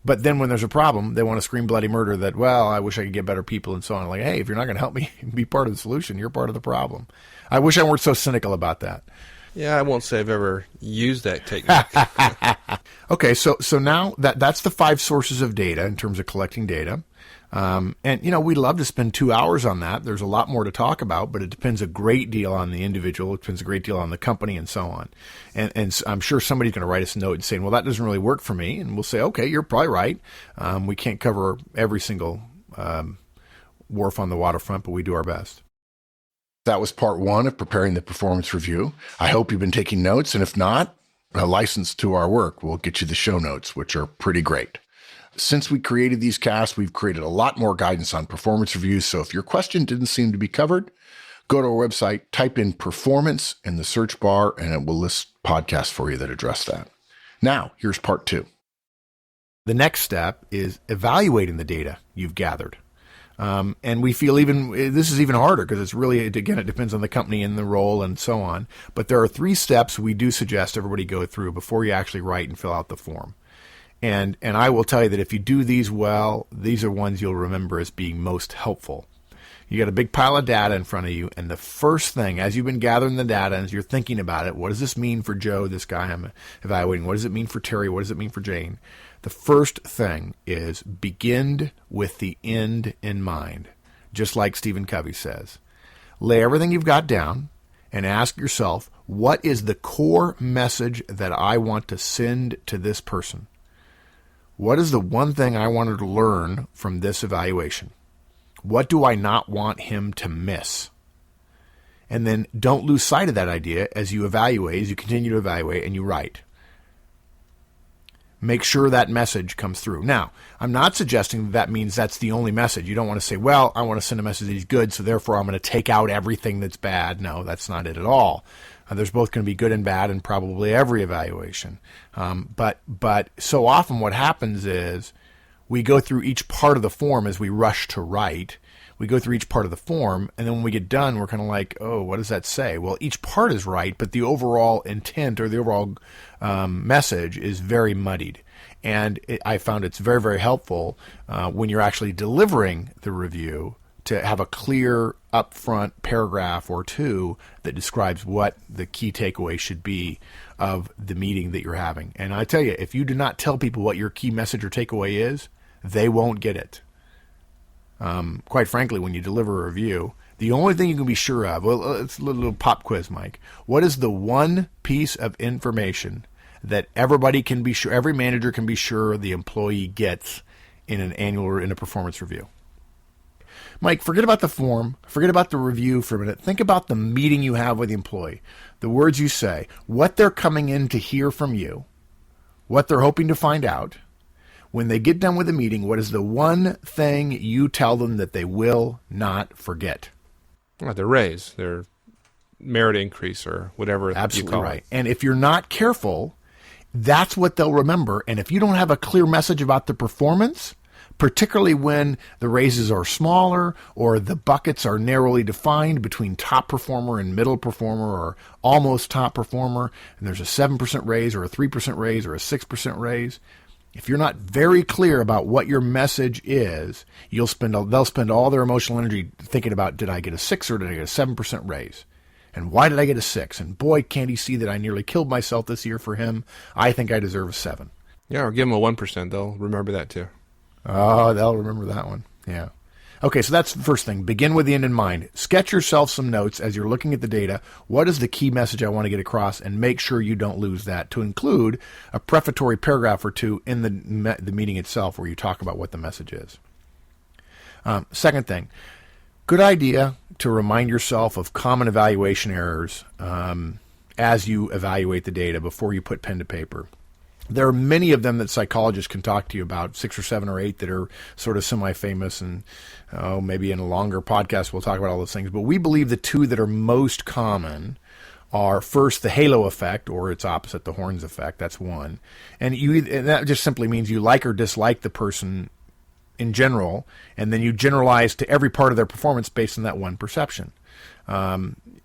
But then when there's a problem, they want to scream bloody murder that, well, I wish I could get better people and so on. Like, hey, if you're not going to help me be part of the solution, you're part of the problem. I wish I weren't so cynical about that. Yeah, I won't say I've ever used that technique. Okay, so now that's the 5 sources of data in terms of collecting data. And, we'd love to spend 2 hours on that. There's a lot more to talk about, but it depends a great deal on the individual. It depends a great deal on the company and so on. And I'm sure somebody's going to write us a note and saying, well, that doesn't really work for me. And we'll say, okay, you're probably right. We can't cover every single wharf on the waterfront, but we do our best. That was part 1 of preparing the performance review. I hope you've been taking notes. And if not, a license to our work will get you the show notes, which are pretty great. Since we created these casts, we've created a lot more guidance on performance reviews. So if your question didn't seem to be covered, go to our website, type in performance in the search bar, and it will list podcasts for you that address that. Now, here's part 2. The next step is evaluating the data you've gathered. And we feel this is even harder because it's really, again, it depends on the company and the role and so on. But there are 3 steps we do suggest everybody go through before you actually write and fill out the form. And I will tell you that if you do these well, these are ones you'll remember as being most helpful. You got a big pile of data in front of you, and the first thing, as you've been gathering the data, as you're thinking about it, what does this mean for Joe, this guy I'm evaluating? What does it mean for Terry? What does it mean for Jane? The first thing is begin with the end in mind, just like Stephen Covey says. Lay everything you've got down and ask yourself, what is the core message that I want to send to this person? What is the one thing I wanted to learn from this evaluation? What do I not want him to miss? And then don't lose sight of that idea as you evaluate, as you continue to evaluate and you write. Make sure that message comes through. Now, I'm not suggesting that means that's the only message. You don't want to say, well, I want to send a message that he's good, so therefore I'm going to take out everything that's bad. No, that's not it at all. There's both going to be good and bad in probably every evaluation. But so often what happens is we go through each part of the form as we rush to write. We go through each part of the form, and then when we get done, we're kind of like, oh, what does that say? Well, each part is right, but the overall intent or the overall message is very muddied. And I found it's very, very helpful when you're actually delivering the review to have a clear upfront paragraph or 2 that describes what the key takeaway should be of the meeting that you're having. And I tell you, if you do not tell people what your key message or takeaway is, they won't get it. Quite frankly, when you deliver a review, the only thing you can be sure of, well, it's a little pop quiz, Mike. What is the one piece of information that everybody can be sure, every manager can be sure the employee gets in an annual or in a performance review? Mike, forget about the form, forget about the review for a minute. Think about the meeting you have with the employee, the words you say, what they're coming in to hear from you, what they're hoping to find out. When they get done with the meeting, what is the one thing you tell them that they will not forget? Their raise, their merit increase, or whatever Absolutely you call right. it. And if you're not careful, that's what they'll remember. And if you don't have a clear message about the performance, particularly when the raises are smaller or the buckets are narrowly defined between top performer and middle performer or almost top performer, and there's a 7% raise or a 3% raise or a 6% raise, if you're not very clear about what your message is, they'll spend all their emotional energy thinking about, did I get a 6 or did I get a 7% raise? And why did I get a 6? And boy, can't he see that I nearly killed myself this year for him. I think I deserve a 7. Yeah, or give them a 1%. They'll remember that too. Oh, they'll remember that one. Yeah. Okay, so that's the first thing. Begin with the end in mind. Sketch yourself some notes as you're looking at the data. What is the key message I want to get across? And make sure you don't lose that, to include a prefatory paragraph or 2 in the meeting itself where you talk about what the message is. Second thing, good idea to remind yourself of common evaluation errors as you evaluate the data before you put pen to paper. There are many of them that psychologists can talk to you about, 6 or 7 or 8 that are sort of semi-famous, and maybe in a longer podcast we'll talk about all those things. But we believe the 2 that are most common are, first, the halo effect, or its opposite, the horns effect. That's one. And that just simply means you like or dislike the person in general, and then you generalize to every part of their performance based on that one perception.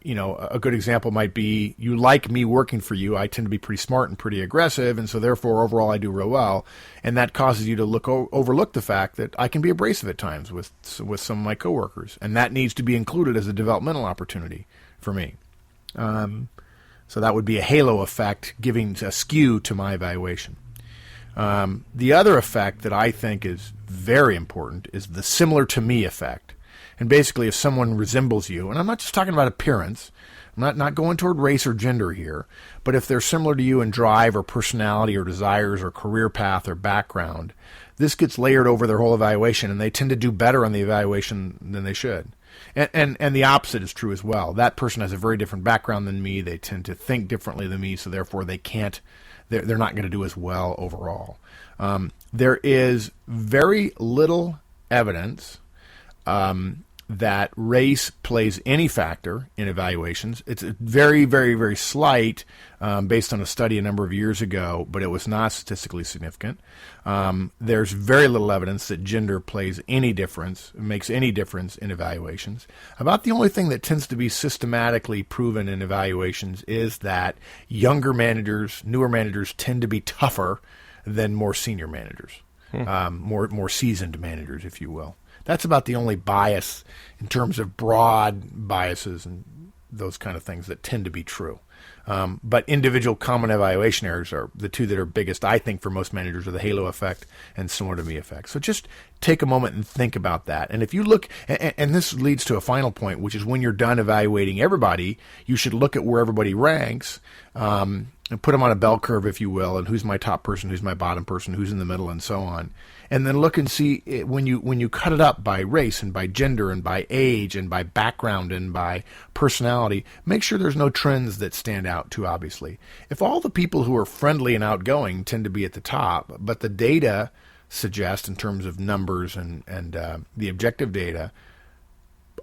a good example might be, you like me working for you. I tend to be pretty smart and pretty aggressive, and so therefore overall I do real well. And that causes you to overlook the fact that I can be abrasive at times with some of my coworkers, and that needs to be included as a developmental opportunity for me. So that would be a halo effect, giving a skew to my evaluation. The other effect that I think is very important is the similar to me effect. And basically, if someone resembles you, and I'm not just talking about appearance, I'm not going toward race or gender here, but if they're similar to you in drive or personality or desires or career path or background, this gets layered over their whole evaluation, and they tend to do better on the evaluation than they should. And the opposite is true as well. That person has a very different background than me. They tend to think differently than me, so therefore they're not going to do as well overall. There is very little evidence that race plays any factor in evaluations. It's very, very, very slight based on a study a number of years ago, but it was not statistically significant. There's very little evidence that gender plays any difference, makes any difference in evaluations. About the only thing that tends to be systematically proven in evaluations is that younger managers, newer managers tend to be tougher than more senior managers, more seasoned managers, if you will. That's about the only bias in terms of broad biases and those kind of things that tend to be true. But individual common evaluation errors are the two that are biggest, I think, for most managers, are the halo effect and similar to me effect. So just take a moment and think about that. And if you look, and this leads to a final point, which is when you're done evaluating everybody, you should look at where everybody ranks, and put them on a bell curve, if you will, and who's my top person, who's my bottom person, who's in the middle, and so on. And then look and see when you cut it up by race and by gender and by age and by background and by personality, make sure there's no trends that stand out too obviously. If all the people who are friendly and outgoing tend to be at the top, but the data suggest in terms of numbers and the objective data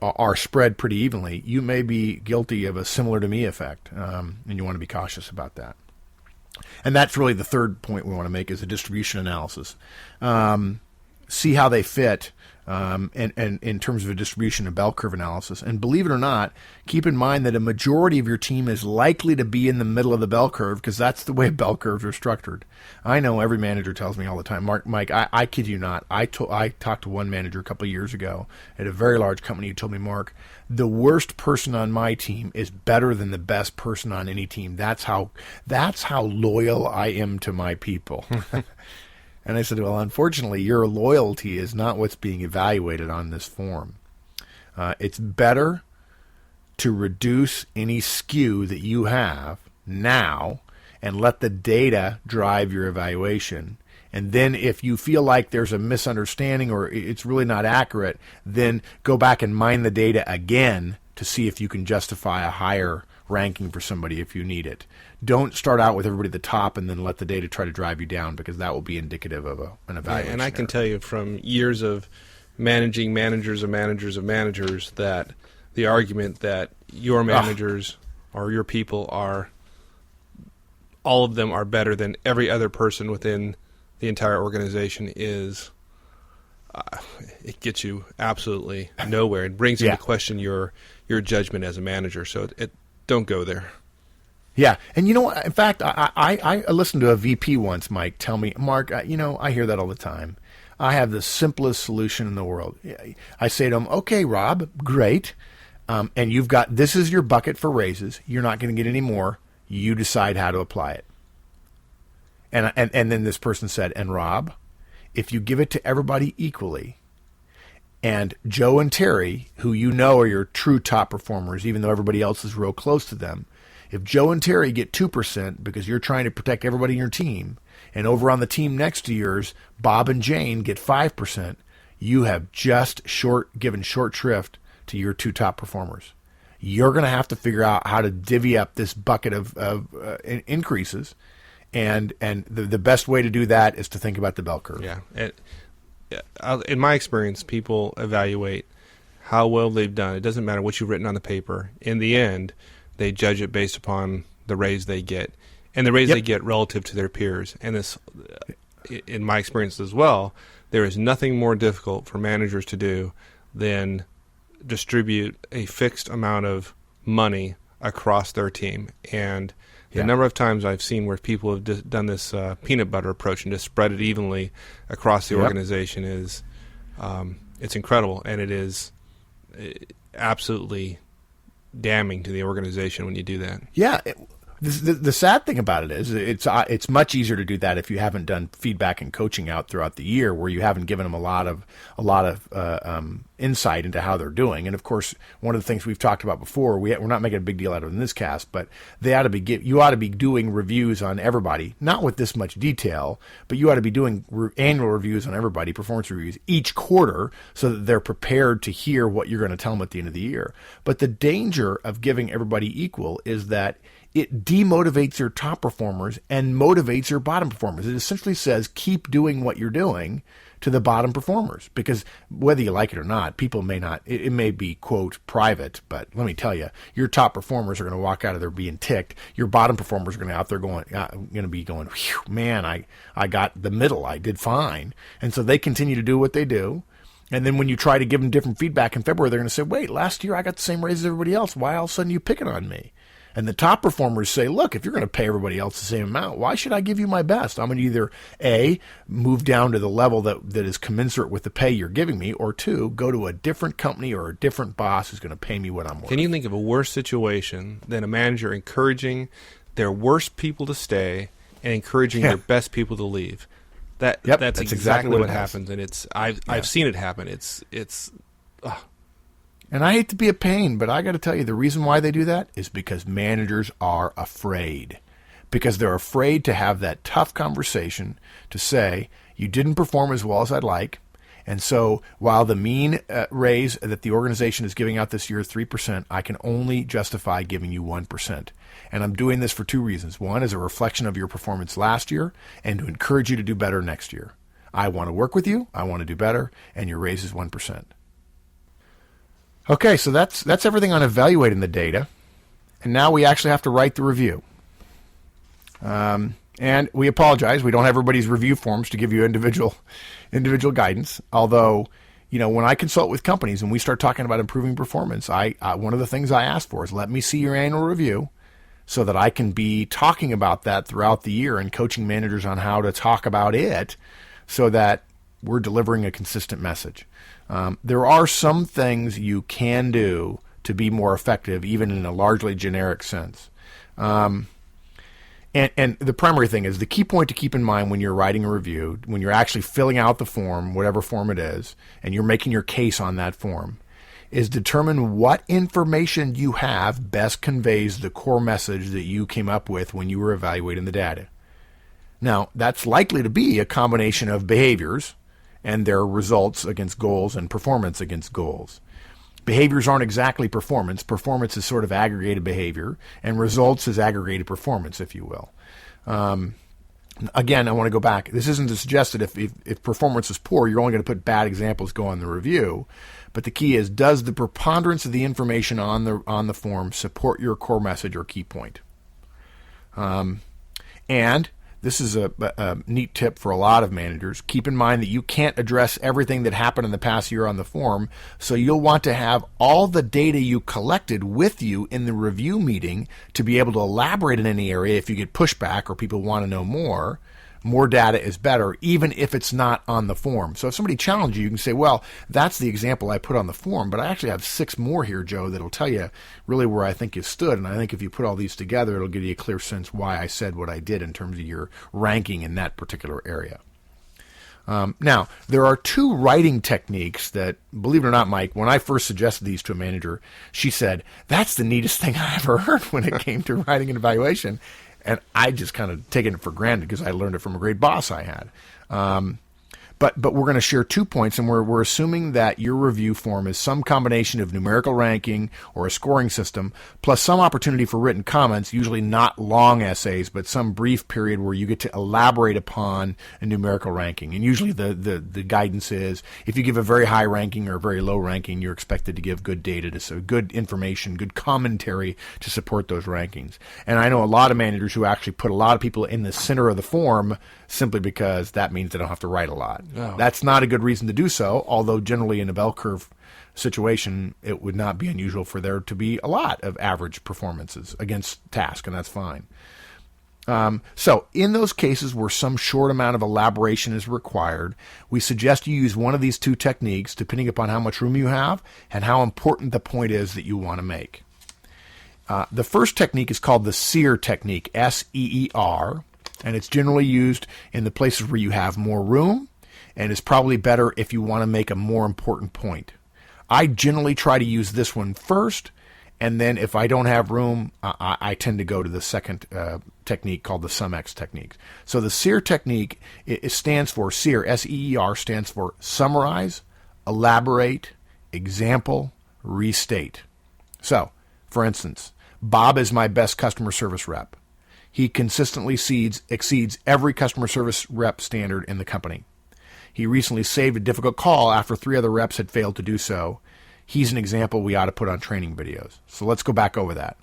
are spread pretty evenly, you may be guilty of a similar to me effect, and you want to be cautious about that. And that's really the third point we want to make, is a distribution analysis. See how they fit and in terms of a distribution and bell curve analysis. And believe it or not, keep in mind that a majority of your team is likely to be in the middle of the bell curve, because that's the way bell curves are structured. I know every manager tells me all the time, Mike, I kid you not, I talked to one manager a couple of years ago at a very large company who told me, Mark, the worst person on my team is better than the best person on any team. That's how loyal I am to my people. And I said, well, unfortunately, your loyalty is not what's being evaluated on this form. It's better to reduce any skew that you have now and let the data drive your evaluation. And then if you feel like there's a misunderstanding or it's really not accurate, then go back and mine the data again to see if you can justify a higher ranking for somebody if you need it. Don't start out with everybody at the top and then let the data try to drive you down, because that will be indicative of an evaluation. And I can tell you from years of managing managers of managers of managers that the argument that your managers or your people all of them are better than every other person within the entire organization is, it gets you absolutely nowhere. It brings into question your judgment as a manager. So don't go there. Yeah, and you know what? In fact, I listened to a VP once, Mike, tell me, Mark, I hear that all the time. I have the simplest solution in the world. I say to him, okay, Rob, great, and this is your bucket for raises. You're not going to get any more. You decide how to apply it. And then this person said, and Rob, if you give it to everybody equally, and Joe and Terry, who you know are your true top performers, even though everybody else is real close to them, if Joe and Terry get 2% because you're trying to protect everybody in your team, and over on the team next to yours, Bob and Jane get 5%, you have just given short shrift to your two top performers. You're going to have to figure out how to divvy up this bucket of increases, and the best way to do that is to think about the bell curve. Yeah. In my experience, people evaluate how well they've done. It doesn't matter what you've written on the paper. In the end, they judge it based upon the raise they get, and the raise they get relative to their peers. And this, in my experience as well, there is nothing more difficult for managers to do than distribute a fixed amount of money across their team. And the number of times I've seen where people have done this peanut butter approach and just spread it evenly across the organization is it's incredible, and it is absolutely damning to the organization when you do that. Yeah. The sad thing about it is it's much easier to do that if you haven't done feedback and coaching out throughout the year, where you haven't given them a lot of insight into how they're doing. And of course, one of the things we've talked about before, we're not making a big deal out of it in this cast, but you ought to be doing reviews on everybody, not with this much detail, but you ought to be doing annual reviews on everybody, performance reviews each quarter, so that they're prepared to hear what you're going to tell them at the end of the year. But the danger of giving everybody equal is that it demotivates your top performers and motivates your bottom performers. It essentially says, keep doing what you're doing to the bottom performers, because whether you like it or not, people may not, it may be, quote, private, but let me tell you, your top performers are going to walk out of there being ticked. Your bottom performers are going to be going, man, I got the middle. I did fine. And so they continue to do what they do. And then when you try to give them different feedback in February, they're going to say, wait, last year I got the same raise as everybody else. Why all of a sudden you picking on me? And the top performers say, look, if you're going to pay everybody else the same amount, why should I give you my best? I'm going to either A, move down to the level that is commensurate with the pay you're giving me, or two, go to a different company or a different boss who's going to pay me what I'm worth. Can you think of a worse situation than a manager encouraging their worst people to stay and encouraging their best people to leave? That's exactly what happens, and I've seen it happen. And I hate to be a pain, but I got to tell you, the reason why they do that is because managers are afraid. Because they're afraid to have that tough conversation to say, you didn't perform as well as I'd like, and so while the mean raise that the organization is giving out this year is 3%, I can only justify giving you 1%. And I'm doing this for two reasons. One is a reflection of your performance last year, and to encourage you to do better next year. I want to work with you, I want to do better, and your raise is 1%. Okay, so that's everything on evaluating the data. And now we actually have to write the review. And we apologize. We don't have everybody's review forms to give you individual guidance. Although, when I consult with companies and we start talking about improving performance, one of the things I ask for is, let me see your annual review so that I can be talking about that throughout the year and coaching managers on how to talk about it so that we're delivering a consistent message. There are some things you can do to be more effective, even in a largely generic sense. And the primary thing is, the key point to keep in mind when you're writing a review, when you're actually filling out the form, whatever form it is, and you're making your case on that form, is determine what information you have best conveys the core message that you came up with when you were evaluating the data. Now, that's likely to be a combination of behaviors and their results against goals and performance against goals. Behaviors aren't exactly performance. Performance is sort of aggregated behavior, and results is aggregated performance, if you will. Again, I want to go back. This isn't to suggest that if performance is poor, you're only going to put bad examples go on the review. But the key is, does the preponderance of the information on the form support your core message or key point? And this is a neat tip for a lot of managers. Keep in mind that you can't address everything that happened in the past year on the form, so you'll want to have all the data you collected with you in the review meeting to be able to elaborate in any area if you get pushback or people want to know more. More data is better, even if it's not on the form. So if somebody challenges you, you can say, well, that's the example I put on the form, but I actually have 6 more here, Joe, that'll tell you really where I think you stood. And I think if you put all these together, it'll give you a clear sense why I said what I did in terms of your ranking in that particular area. Now, there are 2 writing techniques that, believe it or not, Mike, when I first suggested these to a manager, she said, that's the neatest thing I ever heard when it came to writing an evaluation. And I just kind of taken it for granted because I learned it from a great boss I had. But we're going to share 2 points, and we're assuming that your review form is some combination of numerical ranking or a scoring system, plus some opportunity for written comments, usually not long essays, but some brief period where you get to elaborate upon a numerical ranking. And usually the guidance is, if you give a very high ranking or a very low ranking, you're expected to give good data, so good information, good commentary to support those rankings. And I know a lot of managers who actually put a lot of people in the center of the form simply because that means they don't have to write a lot. Oh. That's not a good reason to do so, although generally in a bell curve situation, it would not be unusual for there to be a lot of average performances against task, and that's fine. So in those cases where some short amount of elaboration is required, we suggest you use one of these two techniques depending upon how much room you have and how important the point is that you want to make. The first technique is called the SEER technique, S-E-E-R, and it's generally used in the places where you have more room, and it's probably better if you want to make a more important point. I generally try to use this one first, and then if I don't have room, I tend to go to the second technique called the SumX technique. So the SEER technique, it stands for, SEER, S-E-E-R, stands for summarize, elaborate, example, restate. So, for instance, Bob is my best customer service rep. He consistently exceeds every customer service rep standard in the company. He recently saved a difficult call after 3 other reps had failed to do so. He's an example we ought to put on training videos. So let's go back over that.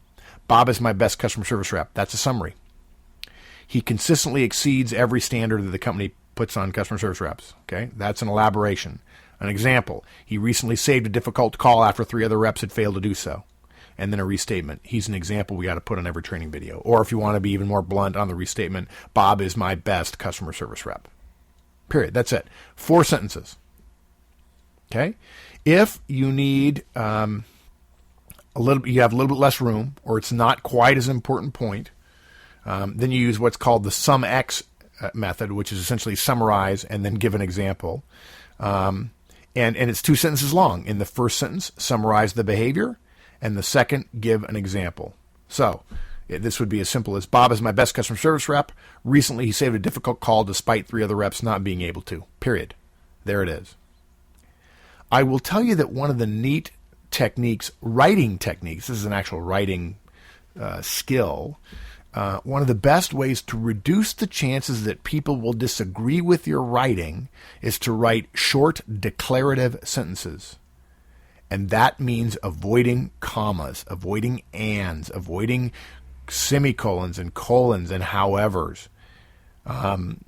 Bob is my best customer service rep. That's a summary. He consistently exceeds every standard that the company puts on customer service reps. Okay, that's an elaboration. An example, he recently saved a difficult call after 3 other reps had failed to do so. And then a restatement. He's an example we got to put on every training video. Or if you want to be even more blunt on the restatement, Bob is my best customer service rep. Period. That's it. 4 sentences. Okay? If you need you have a little bit less room, or it's not quite as important point, then you use what's called the SumX method, which is essentially summarize and then give an example. And it's 2 sentences long. In the first sentence, summarize the behavior, and the second, give an example. So this would be as simple as, Bob is my best customer service rep. Recently, he saved a difficult call despite 3 other reps not being able to. Period. There it is. I will tell you that one of the neat techniques, writing techniques, this is an actual writing skill, one of the best ways to reduce the chances that people will disagree with your writing is to write short declarative sentences. And that means avoiding commas, avoiding ands, avoiding semicolons and colons and howevers. The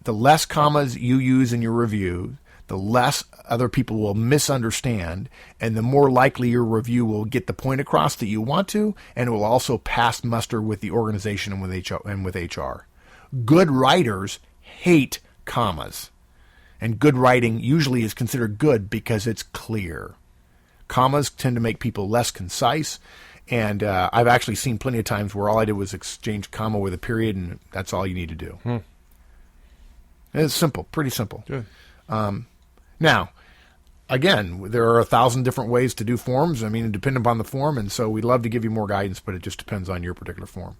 less commas you use in your review, the less other people will misunderstand, and the more likely your review will get the point across that you want to, and it will also pass muster with the organization and with HR. Good writers hate commas, and good writing usually is considered good because it's clear. Commas tend to make people less concise, and I've actually seen plenty of times where all I did was exchange comma with a period, and that's all you need to do. It's simple, pretty simple. Good. Now, again, there are 1,000 different ways to do forms. I mean, depending upon the form, and so we'd love to give you more guidance, but it just depends on your particular form.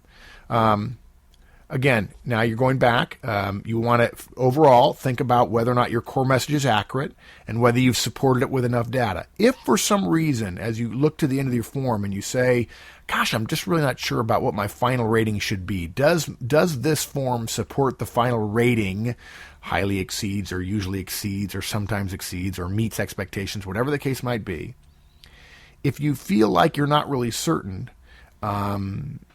Again, now you're going back. You want to overall think about whether or not your core message is accurate and whether you've supported it with enough data. If for some reason, as you look to the end of your form and you say, gosh, I'm just really not sure about what my final rating should be. Does this form support the final rating? Highly exceeds or usually exceeds or sometimes exceeds or meets expectations, whatever the case might be. If you feel like you're not really certain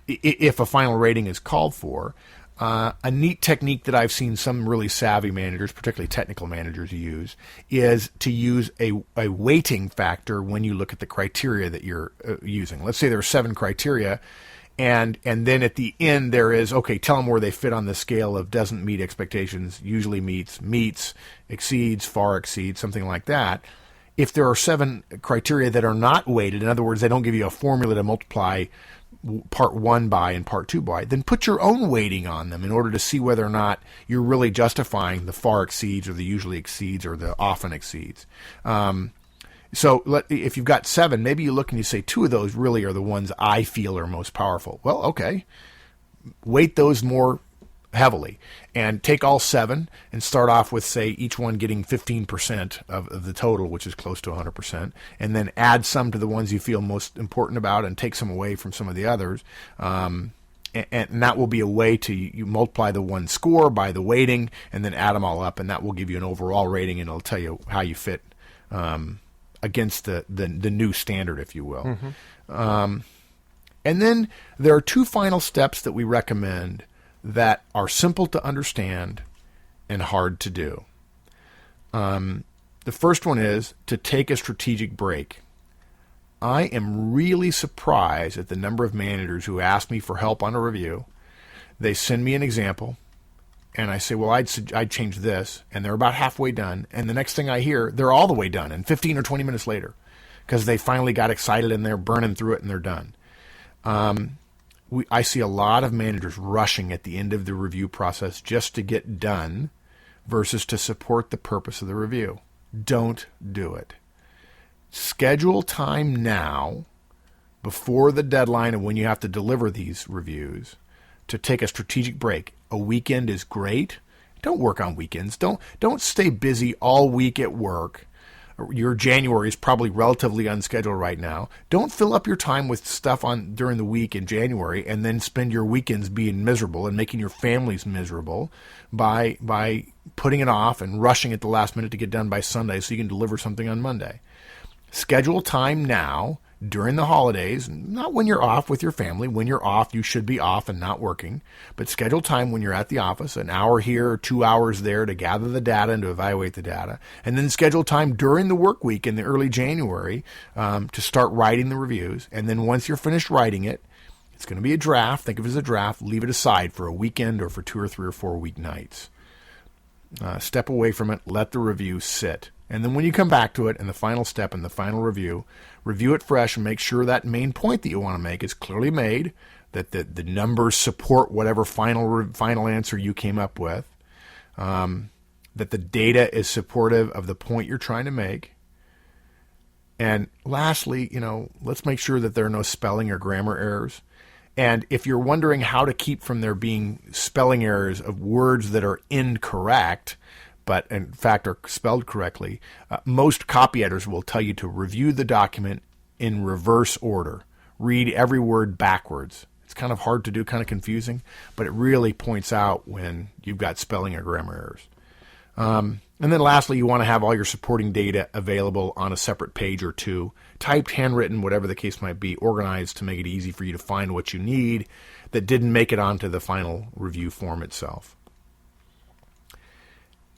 if a final rating is called for, a neat technique that I've seen some really savvy managers, particularly technical managers, use is to use a weighting factor when you look at the criteria that you're using. Let's say there are 7 criteria, and then at the end there is, okay, tell them where they fit on the scale of doesn't meet expectations, usually meets, exceeds, far exceeds, something like that. If there are 7 criteria that are not weighted, in other words, they don't give you a formula to multiply part 1 by and part 2 by, then put your own weighting on them in order to see whether or not you're really justifying the far exceeds or the usually exceeds or the often exceeds. So if you've got 7, maybe you look and you say 2 of those really are the ones I feel are most powerful. Well, okay, weight those more heavily and take all 7 and start off with, say, each one getting 15% of the total, which is close to 100%, and then add some to the ones you feel most important about and take some away from some of the others. And that will be a way to you multiply the one score by the weighting and then add them all up, and that will give you an overall rating, and it'll tell you how you fit against the new standard, if you will. And then there are 2 final steps that we recommend that are simple to understand and hard to do. The first one is to take a strategic break. I am really surprised at the number of managers who ask me for help on a review. They send me an example, and I say, well, I'd change this, and they're about halfway done. And the next thing I hear, they're all the way done, and 15 or 20 minutes later, because they finally got excited and they're burning through it and they're done. I see a lot of managers rushing at the end of the review process just to get done versus to support the purpose of the review. Don't do it. Schedule time now, before the deadline of when you have to deliver these reviews, to take a strategic break. A weekend is great. Don't work on weekends. Don't stay busy all week at work. Your January is probably relatively unscheduled right now. Don't fill up your time with stuff on during the week in January and then spend your weekends being miserable and making your families miserable by putting it off and rushing at the last minute to get done by Sunday so you can deliver something on Monday. Schedule time now during the holidays, not when you're off with your family. When you're off, you should be off and not working. But schedule time when you're at the office, an hour here or 2 hours there to gather the data and to evaluate the data. And then schedule time during the work week in the early January to start writing the reviews. And then once you're finished writing it, it's going to be a draft. Think of it as a draft. Leave it aside for a weekend or for 2 or 3 or 4 weeknights. Step away from it. Let the review sit. And then when you come back to it in the final step in the final review it fresh and make sure that main point that you want to make is clearly made, that the numbers support whatever final answer you came up with, that the data is supportive of the point you're trying to make. And lastly, let's make sure that there are no spelling or grammar errors. And if you're wondering how to keep from there being spelling errors of words that are incorrect, but in fact are spelled correctly, most copy editors will tell you to review the document in reverse order. Read every word backwards. It's kind of hard to do, kind of confusing, but it really points out when you've got spelling or grammar errors. And then lastly, you want to have all your supporting data available on a separate page or two, typed, handwritten, whatever the case might be, organized to make it easy for you to find what you need that didn't make it onto the final review form itself.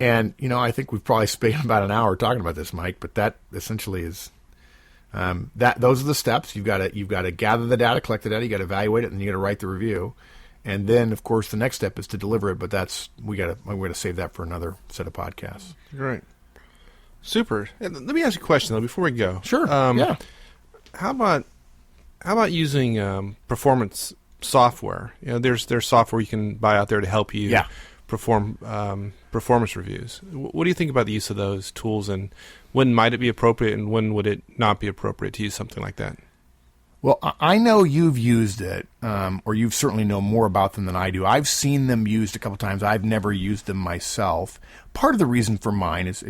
And, I think we've probably spent about an hour talking about this, Mike, but that essentially is those are the steps. You've got to gather the data, collect the data, you got to evaluate it, and you got to write the review. And then, of course, the next step is to deliver it, but we're going to save that for another set of podcasts. Great. Super. And let me ask you a question, though, before we go. Sure. Yeah. How about using performance software? There's software you can buy out there to help you perform performance reviews. What do you think about the use of those tools, and when might it be appropriate, and when would it not be appropriate to use something like that? Well, I know you've used it, or you certainly know more about them than I do. I've seen them used a couple times. I've never used them myself. Part of the reason for mine is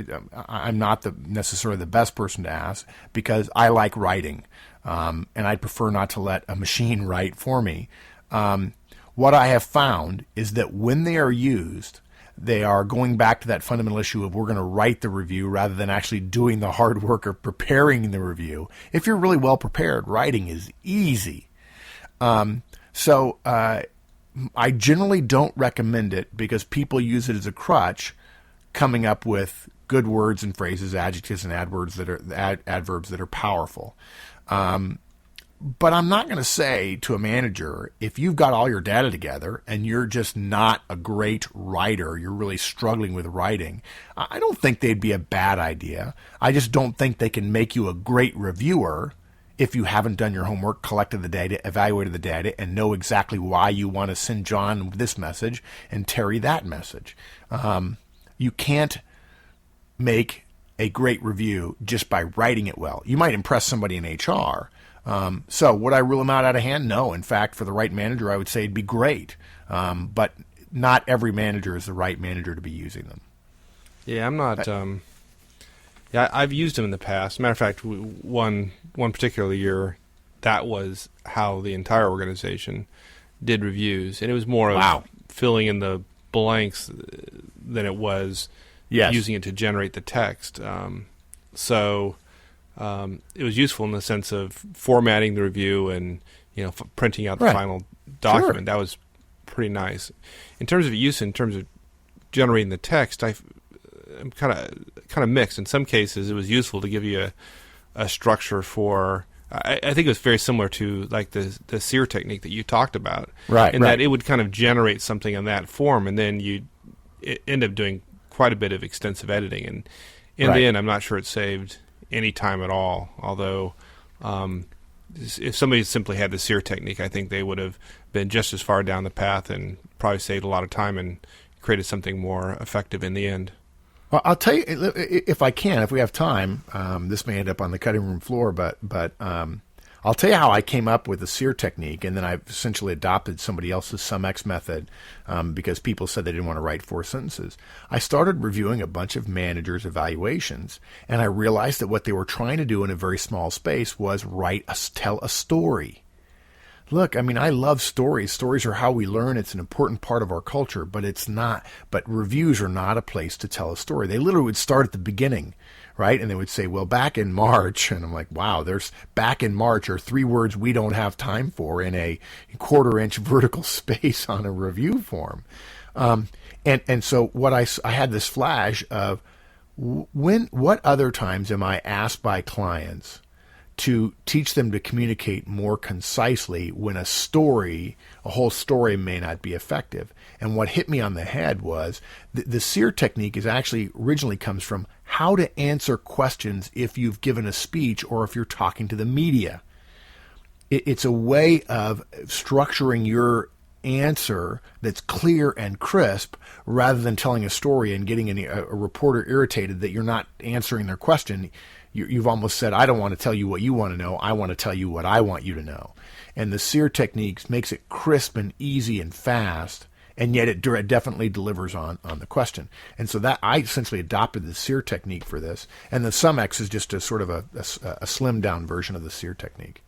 I'm not necessarily the best person to ask, because I like writing, and I'd prefer not to let a machine write for me. What I have found is that when they are used, they are going back to that fundamental issue of we're going to write the review rather than actually doing the hard work of preparing the review. If you're really well prepared, writing is easy. So I generally don't recommend it because people use it as a crutch, coming up with good words and phrases, adjectives and adverbs that are powerful. But I'm not going to say to a manager, if you've got all your data together and you're just not a great writer, you're really struggling with writing, I don't think they'd be a bad idea. I just don't think they can make you a great reviewer if you haven't done your homework, collected the data, evaluated the data, and know exactly why you want to send John this message and Terry that message. You can't make a great review just by writing it well. You might impress somebody in HR. So would I rule them out of hand? No. In fact, for the right manager, I would say it'd be great. But not every manager is the right manager to be using them. Yeah, I'm not. I've used them in the past. Matter of fact, one particular year, that was how the entire organization did reviews, and it was more of filling in the blanks than it was using it to generate the text. It was useful in the sense of formatting the review and printing out the final document. Sure. That was pretty nice. In terms of use, in terms of generating the text, I'm kind kind of mixed. In some cases, it was useful to give you a structure for. I think it was very similar to like the SEER technique that you talked about, right? In that it would kind of generate something in that form, and then you end up doing quite a bit of extensive editing. And in the end, I'm not sure it saved any time at all. Although, if somebody simply had the SEER technique, I think they would have been just as far down the path and probably saved a lot of time and created something more effective in the end. Well, I'll tell you, if I can, if we have time, this may end up on the cutting room floor, but I'll tell you how I came up with the SEER technique, and then I've essentially adopted somebody else's SumX method because people said they didn't want to write 4 sentences. I started reviewing a bunch of managers' evaluations, and I realized that what they were trying to do in a very small space was tell a story. Look, I mean, I love stories. Stories are how we learn. It's an important part of our culture, but it's not. But reviews are not a place to tell a story. They literally would start at the beginning, right? And they would say, well, back in March. And I'm like, wow, there's back in March are 3 words we don't have time for in a 1/4-inch vertical space on a review form. And so I had this flash of what other times am I asked by clients to teach them to communicate more concisely when a whole story may not be effective. And what hit me on the head was the SEER technique is actually originally comes from how to answer questions if you've given a speech or if you're talking to the media. It's a way of structuring your answer that's clear and crisp rather than telling a story and getting a reporter irritated that you're not answering their question. You've almost said, I don't want to tell you what you want to know. I want to tell you what I want you to know. And the SEER techniques makes it crisp and easy and fast, and yet it definitely delivers on the question. And so that I essentially adopted the SEER technique for this. And the SumX is just a sort of a slimmed down version of the SEER technique.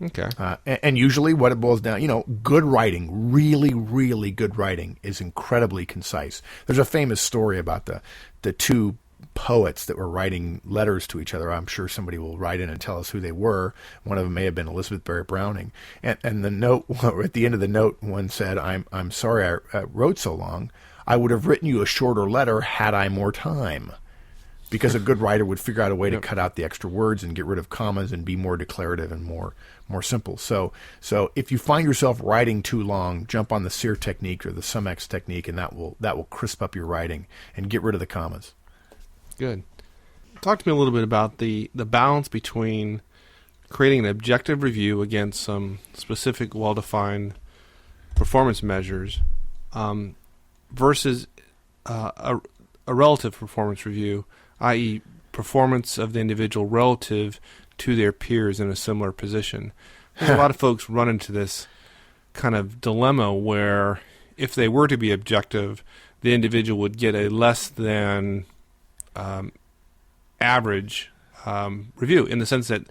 Okay. And usually what it boils down, good writing, really, really good writing is incredibly concise. There's a famous story about the 2 poets that were writing letters to each other. I'm sure somebody will write in and tell us who they were. One of them may have been Elizabeth Barrett Browning. And the note, at the end of the note, one said, I'm sorry I wrote so long. I would have written you a shorter letter had I more time. Because a good writer would figure out a way to cut out the extra words and get rid of commas and be more declarative and more simple. So if you find yourself writing too long, jump on the SEER technique or the SumX technique, and that will crisp up your writing and get rid of the commas. Good. Talk to me a little bit about the balance between creating an objective review against some specific, well-defined performance measures versus a relative performance review, i.e. performance of the individual relative to their peers in a similar position. A lot of folks run into this kind of dilemma where if they were to be objective, the individual would get a less than average review, in the sense that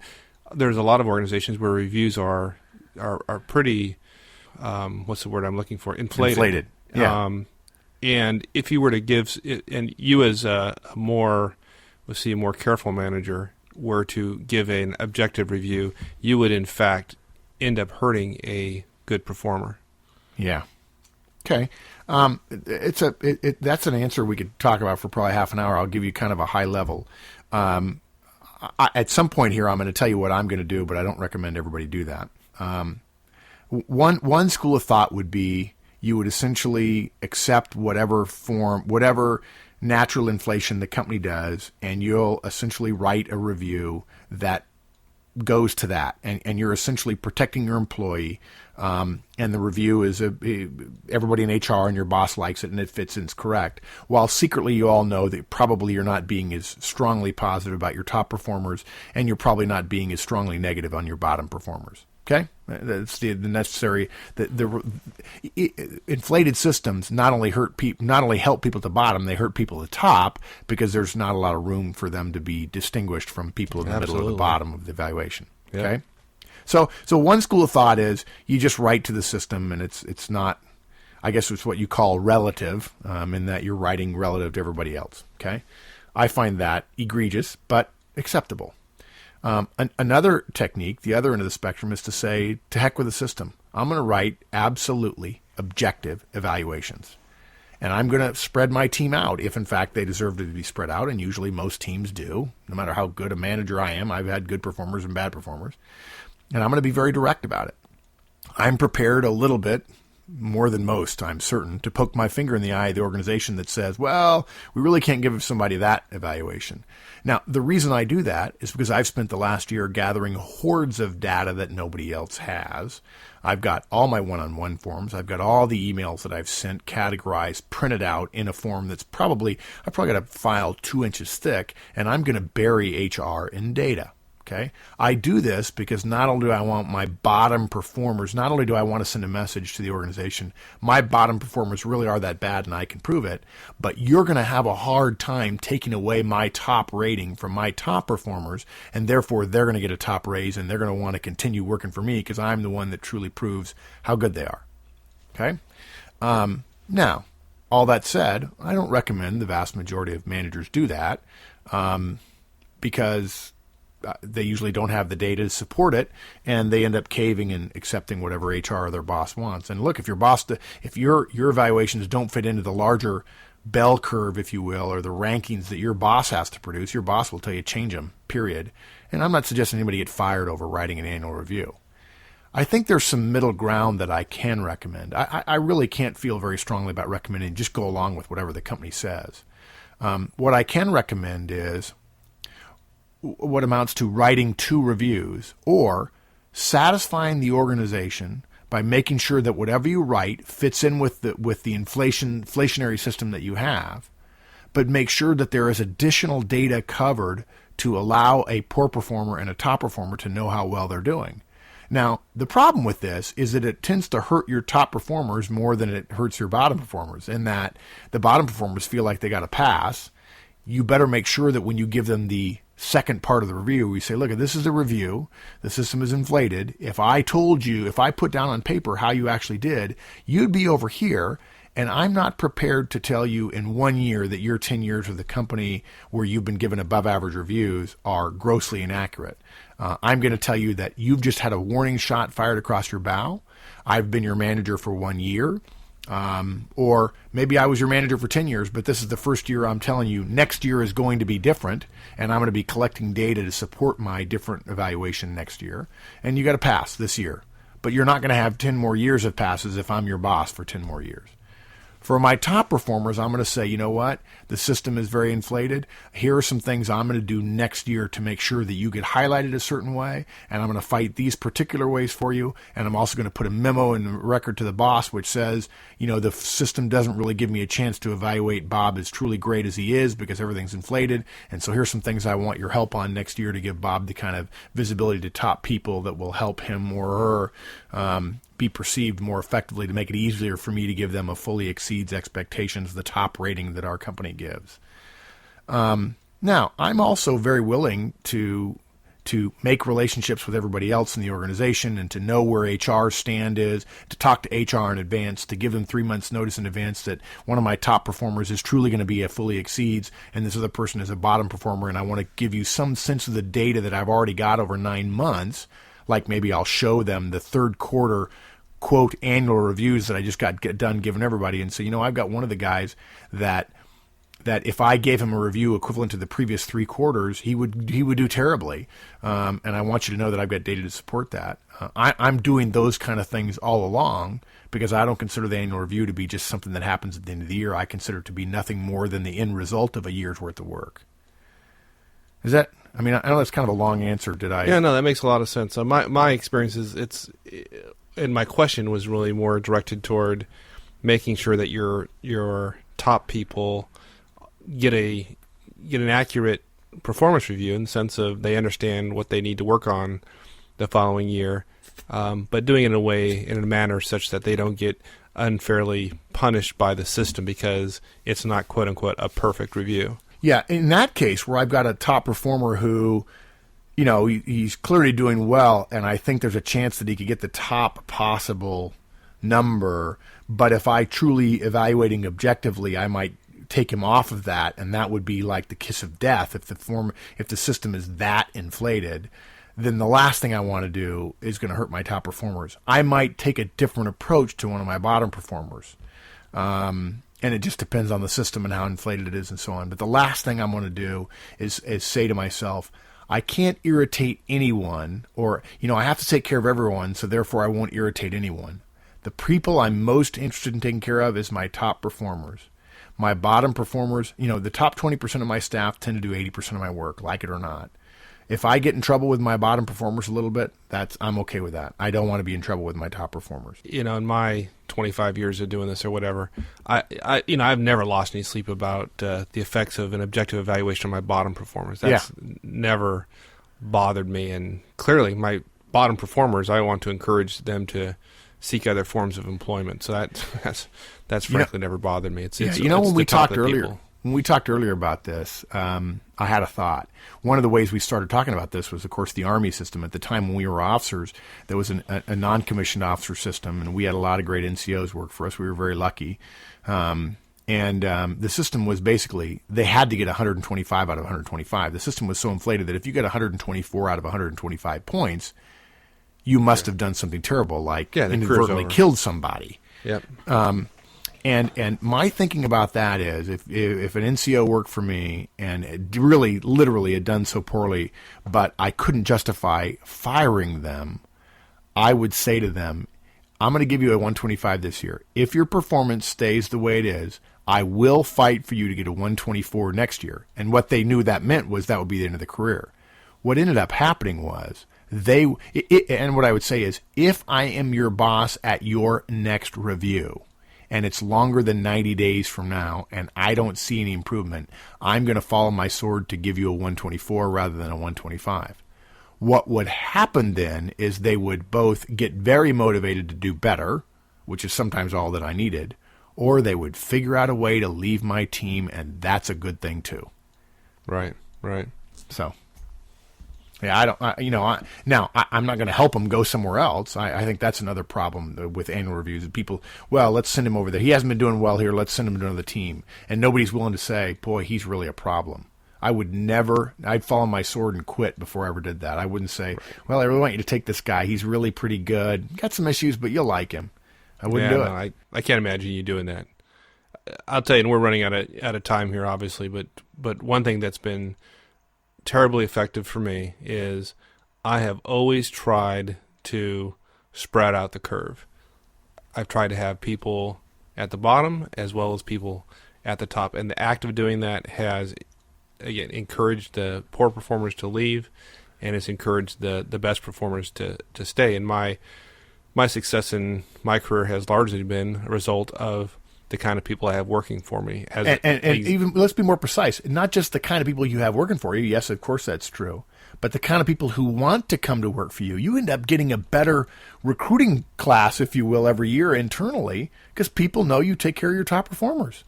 there's a lot of organizations where reviews are pretty what's the word I'm looking for? Inflated. Yeah. And if you were to give, and you as a more careful manager were to give an objective review, you would in fact end up hurting a good performer. Yeah. Okay. That's an answer we could talk about for probably half an hour. I'll give you kind of a high level. At some point here, I'm going to tell you what I'm going to do, but I don't recommend everybody do that. One school of thought would be you would essentially accept whatever natural inflation the company does, and you'll essentially write a review that goes to that, and you're essentially protecting your employee. And the review is everybody in HR and your boss likes it, and it fits and it's correct. While secretly you all know that probably you're not being as strongly positive about your top performers, and you're probably not being as strongly negative on your bottom performers. Okay, that's the necessary. The inflated systems not only help people at the bottom, they hurt people at the top because there's not a lot of room for them to be distinguished from people in the middle or the bottom of the evaluation. Yeah. Okay. So one school of thought is you just write to the system, and it's not, I guess it's what you call relative, in that you're writing relative to everybody else. Okay, I find that egregious but acceptable. Another technique, the other end of the spectrum, is to say, to heck with the system. I'm going to write absolutely objective evaluations. And I'm going to spread my team out if, in fact, they deserve to be spread out. And usually most teams do. No matter how good a manager I am, I've had good performers and bad performers. And I'm going to be very direct about it. I'm prepared a little bit, more than most, I'm certain, to poke my finger in the eye of the organization that says, well, we really can't give somebody that evaluation. Now, the reason I do that is because I've spent the last year gathering hordes of data that nobody else has. I've got all my one-on-one forms. I've got all the emails that I've sent categorized, printed out in a form that's I've probably got a file 2 inches thick, and I'm going to bury HR in data. Okay, I do this because not only do I want my bottom performers, not only do I want to send a message to the organization, my bottom performers really are that bad and I can prove it, but you're going to have a hard time taking away my top rating from my top performers, and therefore they're going to get a top raise and they're going to want to continue working for me because I'm the one that truly proves how good they are. Okay, now, all that said, I don't recommend the vast majority of managers do that because they usually don't have the data to support it, and they end up caving and accepting whatever HR or their boss wants. And look, if your evaluations don't fit into the larger bell curve, if you will, or the rankings that your boss has to produce, your boss will tell you change them, period. And I'm not suggesting anybody get fired over writing an annual review. I think there's some middle ground that I can recommend. I really can't feel very strongly about recommending just go along with whatever the company says. What I can recommend is what amounts to writing 2 reviews, or satisfying the organization by making sure that whatever you write fits in with the inflationary system that you have, but make sure that there is additional data covered to allow a poor performer and a top performer to know how well they're doing. Now, the problem with this is that it tends to hurt your top performers more than it hurts your bottom performers, in that the bottom performers feel like they got a pass. You better make sure that when you give them the second part of the review, we say, look, this is a review. The system is inflated. If I put down on paper how you actually did, you'd be over here. And I'm not prepared to tell you in 1 year that your 10 years with the company where you've been given above average reviews are grossly inaccurate. I'm going to tell you that you've just had a warning shot fired across your bow. I've been your manager for 1 year. Or maybe I was your manager for 10 years, but this is the first year I'm telling you next year is going to be different, and I'm going to be collecting data to support my different evaluation next year. And you got to pass this year. But you're not going to have 10 more years of passes if I'm your boss for 10 more years. For my top performers, I'm going to say, you know what? The system is very inflated. Here are some things I'm going to do next year to make sure that you get highlighted a certain way, and I'm going to fight these particular ways for you, and I'm also going to put a memo in the record to the boss which says, you know, the system doesn't really give me a chance to evaluate Bob as truly great as he is because everything's inflated, and so here's some things I want your help on next year to give Bob the kind of visibility to top people that will help him or her be perceived more effectively, to make it easier for me to give them a fully exceeds expectations, the top rating that our company gives. Now, I'm also very willing to make relationships with everybody else in the organization and to know where HR's stand is, to talk to HR in advance, to give them 3 months notice in advance that one of my top performers is truly going to be a fully exceeds and this other person is a bottom performer, and I want to give you some sense of the data that I've already got over 9 months. Like maybe I'll show them the third quarter, quote, annual reviews that I just got done giving everybody, and say, you know, I've got one of the guys that if I gave him a review equivalent to the previous 3 quarters, he would do terribly, and I want you to know that I've got data to support that. I'm doing those kind of things all along because I don't consider the annual review to be just something that happens at the end of the year. I consider it to be nothing more than the end result of a year's worth of work. Is that? I mean, I know that's kind of a long answer. Did I? Yeah, no, that makes a lot of sense. My experience is and my question was really more directed toward making sure that your top people get an accurate performance review in the sense of they understand what they need to work on the following year, but doing it in a manner such that they don't get unfairly punished by the system because it's not, quote unquote, a perfect review. Yeah, in that case where I've got a top performer who, you know, he's clearly doing well, and I think there's a chance that he could get the top possible number, but if I truly evaluating objectively, I might take him off of that, and that would be like the kiss of death if the system is that inflated. Then the last thing I want to do is going to hurt my top performers. I might take a different approach to one of my bottom performers. and it just depends on the system and how inflated it is and so on. But the last thing I'm going to do is say to myself, I can't irritate anyone, or, I have to take care of everyone, so therefore I won't irritate anyone. The people I'm most interested in taking care of is my top performers. My bottom performers, the top 20% of my staff tend to do 80% of my work, like it or not. If I get in trouble with my bottom performers a little bit, I'm okay with that. I don't want to be in trouble with my top performers. In my 25 years of doing this or whatever, I've never lost any sleep about the effects of an objective evaluation on my bottom performers. That's never bothered me. And clearly, my bottom performers, I want to encourage them to seek other forms of employment. So that's frankly never bothered me. It's when we talked earlier. When we talked earlier about this, I had a thought. One of the ways we started talking about this was, of course, the Army system. At the time when we were officers, there was a non-commissioned officer system, and we had a lot of great NCOs work for us. We were very lucky. And the system was basically, they had to get 125 out of 125. The system was so inflated that if you get 124 out of 125 points, you must have done something terrible, like inadvertently killed somebody. Yep. And my thinking about that is, if an NCO worked for me and it really, literally had done so poorly, but I couldn't justify firing them, I would say to them, I'm going to give you a 125 this year. If your performance stays the way it is, I will fight for you to get a 124 next year. And what they knew that meant was that would be the end of the career. What ended up happening was, and what I would say is, if I am your boss at your next review, and it's longer than 90 days from now, and I don't see any improvement, I'm going to follow my sword to give you a 124 rather than a 125. What would happen then is they would both get very motivated to do better, which is sometimes all that I needed, or they would figure out a way to leave my team, and that's a good thing too. Right. So... yeah, I'm not going to help them go somewhere else. I think that's another problem with annual reviews. People, let's send him over there. He hasn't been doing well here. Let's send him to another team. And nobody's willing to say, boy, he's really a problem. I'd fall on my sword and quit before I ever did that. I wouldn't say, well, I really want you to take this guy. He's really pretty good. Got some issues, but you'll like him. I wouldn't do it. I can't imagine you doing that. I'll tell you, and we're running out of time here, obviously, but one thing that's been terribly effective for me is I have always tried to spread out the curve. I've tried to have people at the bottom as well as people at the top, and the act of doing that has, again, encouraged the poor performers to leave, and it's encouraged the best performers to stay. And my success in my career has largely been a result of the kind of people I have working for me. And even, let's be more precise, not just the kind of people you have working for you. Yes, of course that's true. But the kind of people who want to come to work for you. You end up getting a better recruiting class, if you will, every year internally, because people know you take care of your top performers.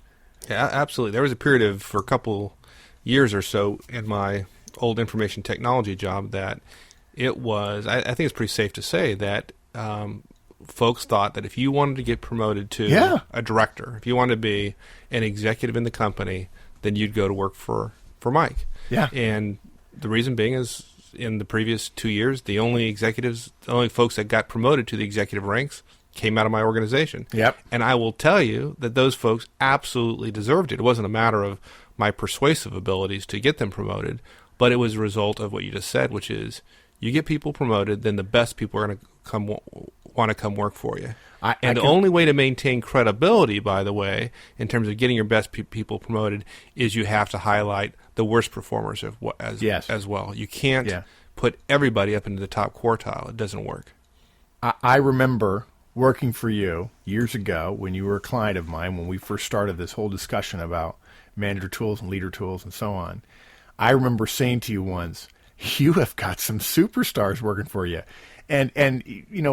Yeah, absolutely. There was a period for a couple years or so in my old information technology job that it was, I think it's pretty safe to say that folks thought that if you wanted to get promoted to a director, if you wanted to be an executive in the company, then you'd go to work for Mike. Yeah. And the reason being is, in the previous 2 years, the only folks that got promoted to the executive ranks came out of my organization. Yep. And I will tell you that those folks absolutely deserved it. It wasn't a matter of my persuasive abilities to get them promoted, but it was a result of what you just said, which is you get people promoted, then the best people are going to want to come work for you. The only way to maintain credibility, by the way, in terms of getting your best people promoted, is you have to highlight the worst performers as well. You can't put everybody up into the top quartile. It doesn't work. I remember working for you years ago when you were a client of mine, when we first started this whole discussion about manager tools and leader tools and so on. I remember saying to you once, you have got some superstars working for you. And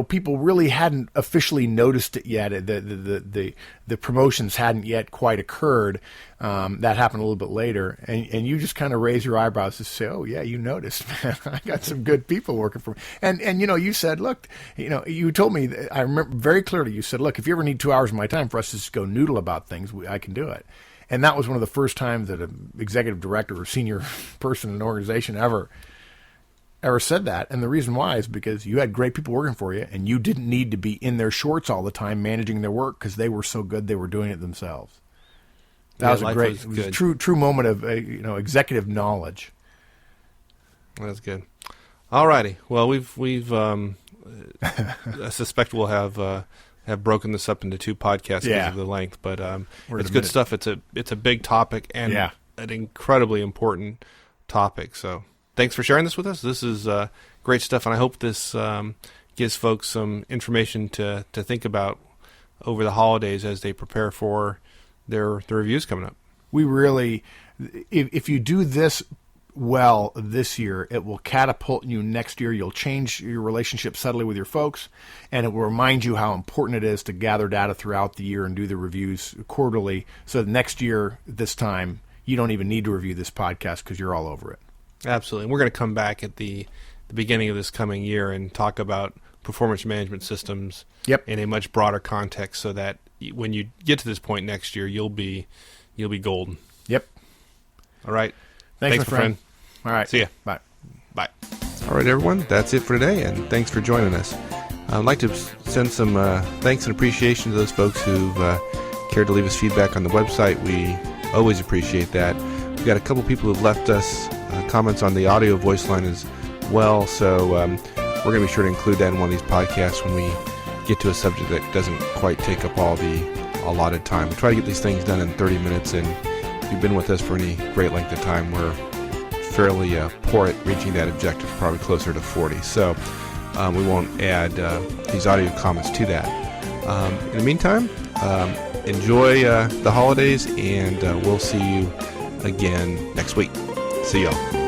people really hadn't officially noticed it yet. The promotions hadn't yet quite occurred. That happened a little bit later. And you just kind of raise your eyebrows to say, oh, yeah, you noticed, man. I got some good people working for me. And you said, look, you told me, I remember very clearly, you said, look, if you ever need 2 hours of my time for us to just go noodle about things, I can do it. And that was one of the first times that an executive director or senior person in an organization ever said that. And the reason why is because you had great people working for you, and you didn't need to be in their shorts all the time managing their work because they were so good they were doing it themselves. That was a life great, was it was a good. true moment of executive knowledge. That's good. All righty. Well, we've I suspect we'll have broken this up into 2 podcasts because of the length, but it's good stuff. It's a big topic and an incredibly important topic. So thanks for sharing this with us. This is great stuff, and I hope this gives folks some information to think about over the holidays as they prepare for their reviews coming up. We really, if you do this well this year, it will catapult you next year. You'll change your relationship subtly with your folks, and it will remind you how important it is to gather data throughout the year and do the reviews quarterly, so that next year, this time, you don't even need to review this podcast because you're all over it. Absolutely. And we're going to come back at the beginning of this coming year and talk about performance management systems in a much broader context, so that when you get to this point next year, you'll be golden. Yep. All right. Thanks, my friend. All right. See ya. Bye. Bye. All right, everyone. That's it for today, and thanks for joining us. I'd like to send some thanks and appreciation to those folks who've cared to leave us feedback on the website. We always appreciate that. We've got a couple people who've left us comments on the audio voice line as well, so we're going to be sure to include that in one of these podcasts when we get to a subject that doesn't quite take up all the allotted time. We try to get these things done in 30 minutes, and if you've been with us for any great length of time, we're fairly poor at reaching that objective, probably closer to 40. So we won't add these audio comments to that. In the meantime, enjoy the holidays, and we'll see you again next week. See y'all.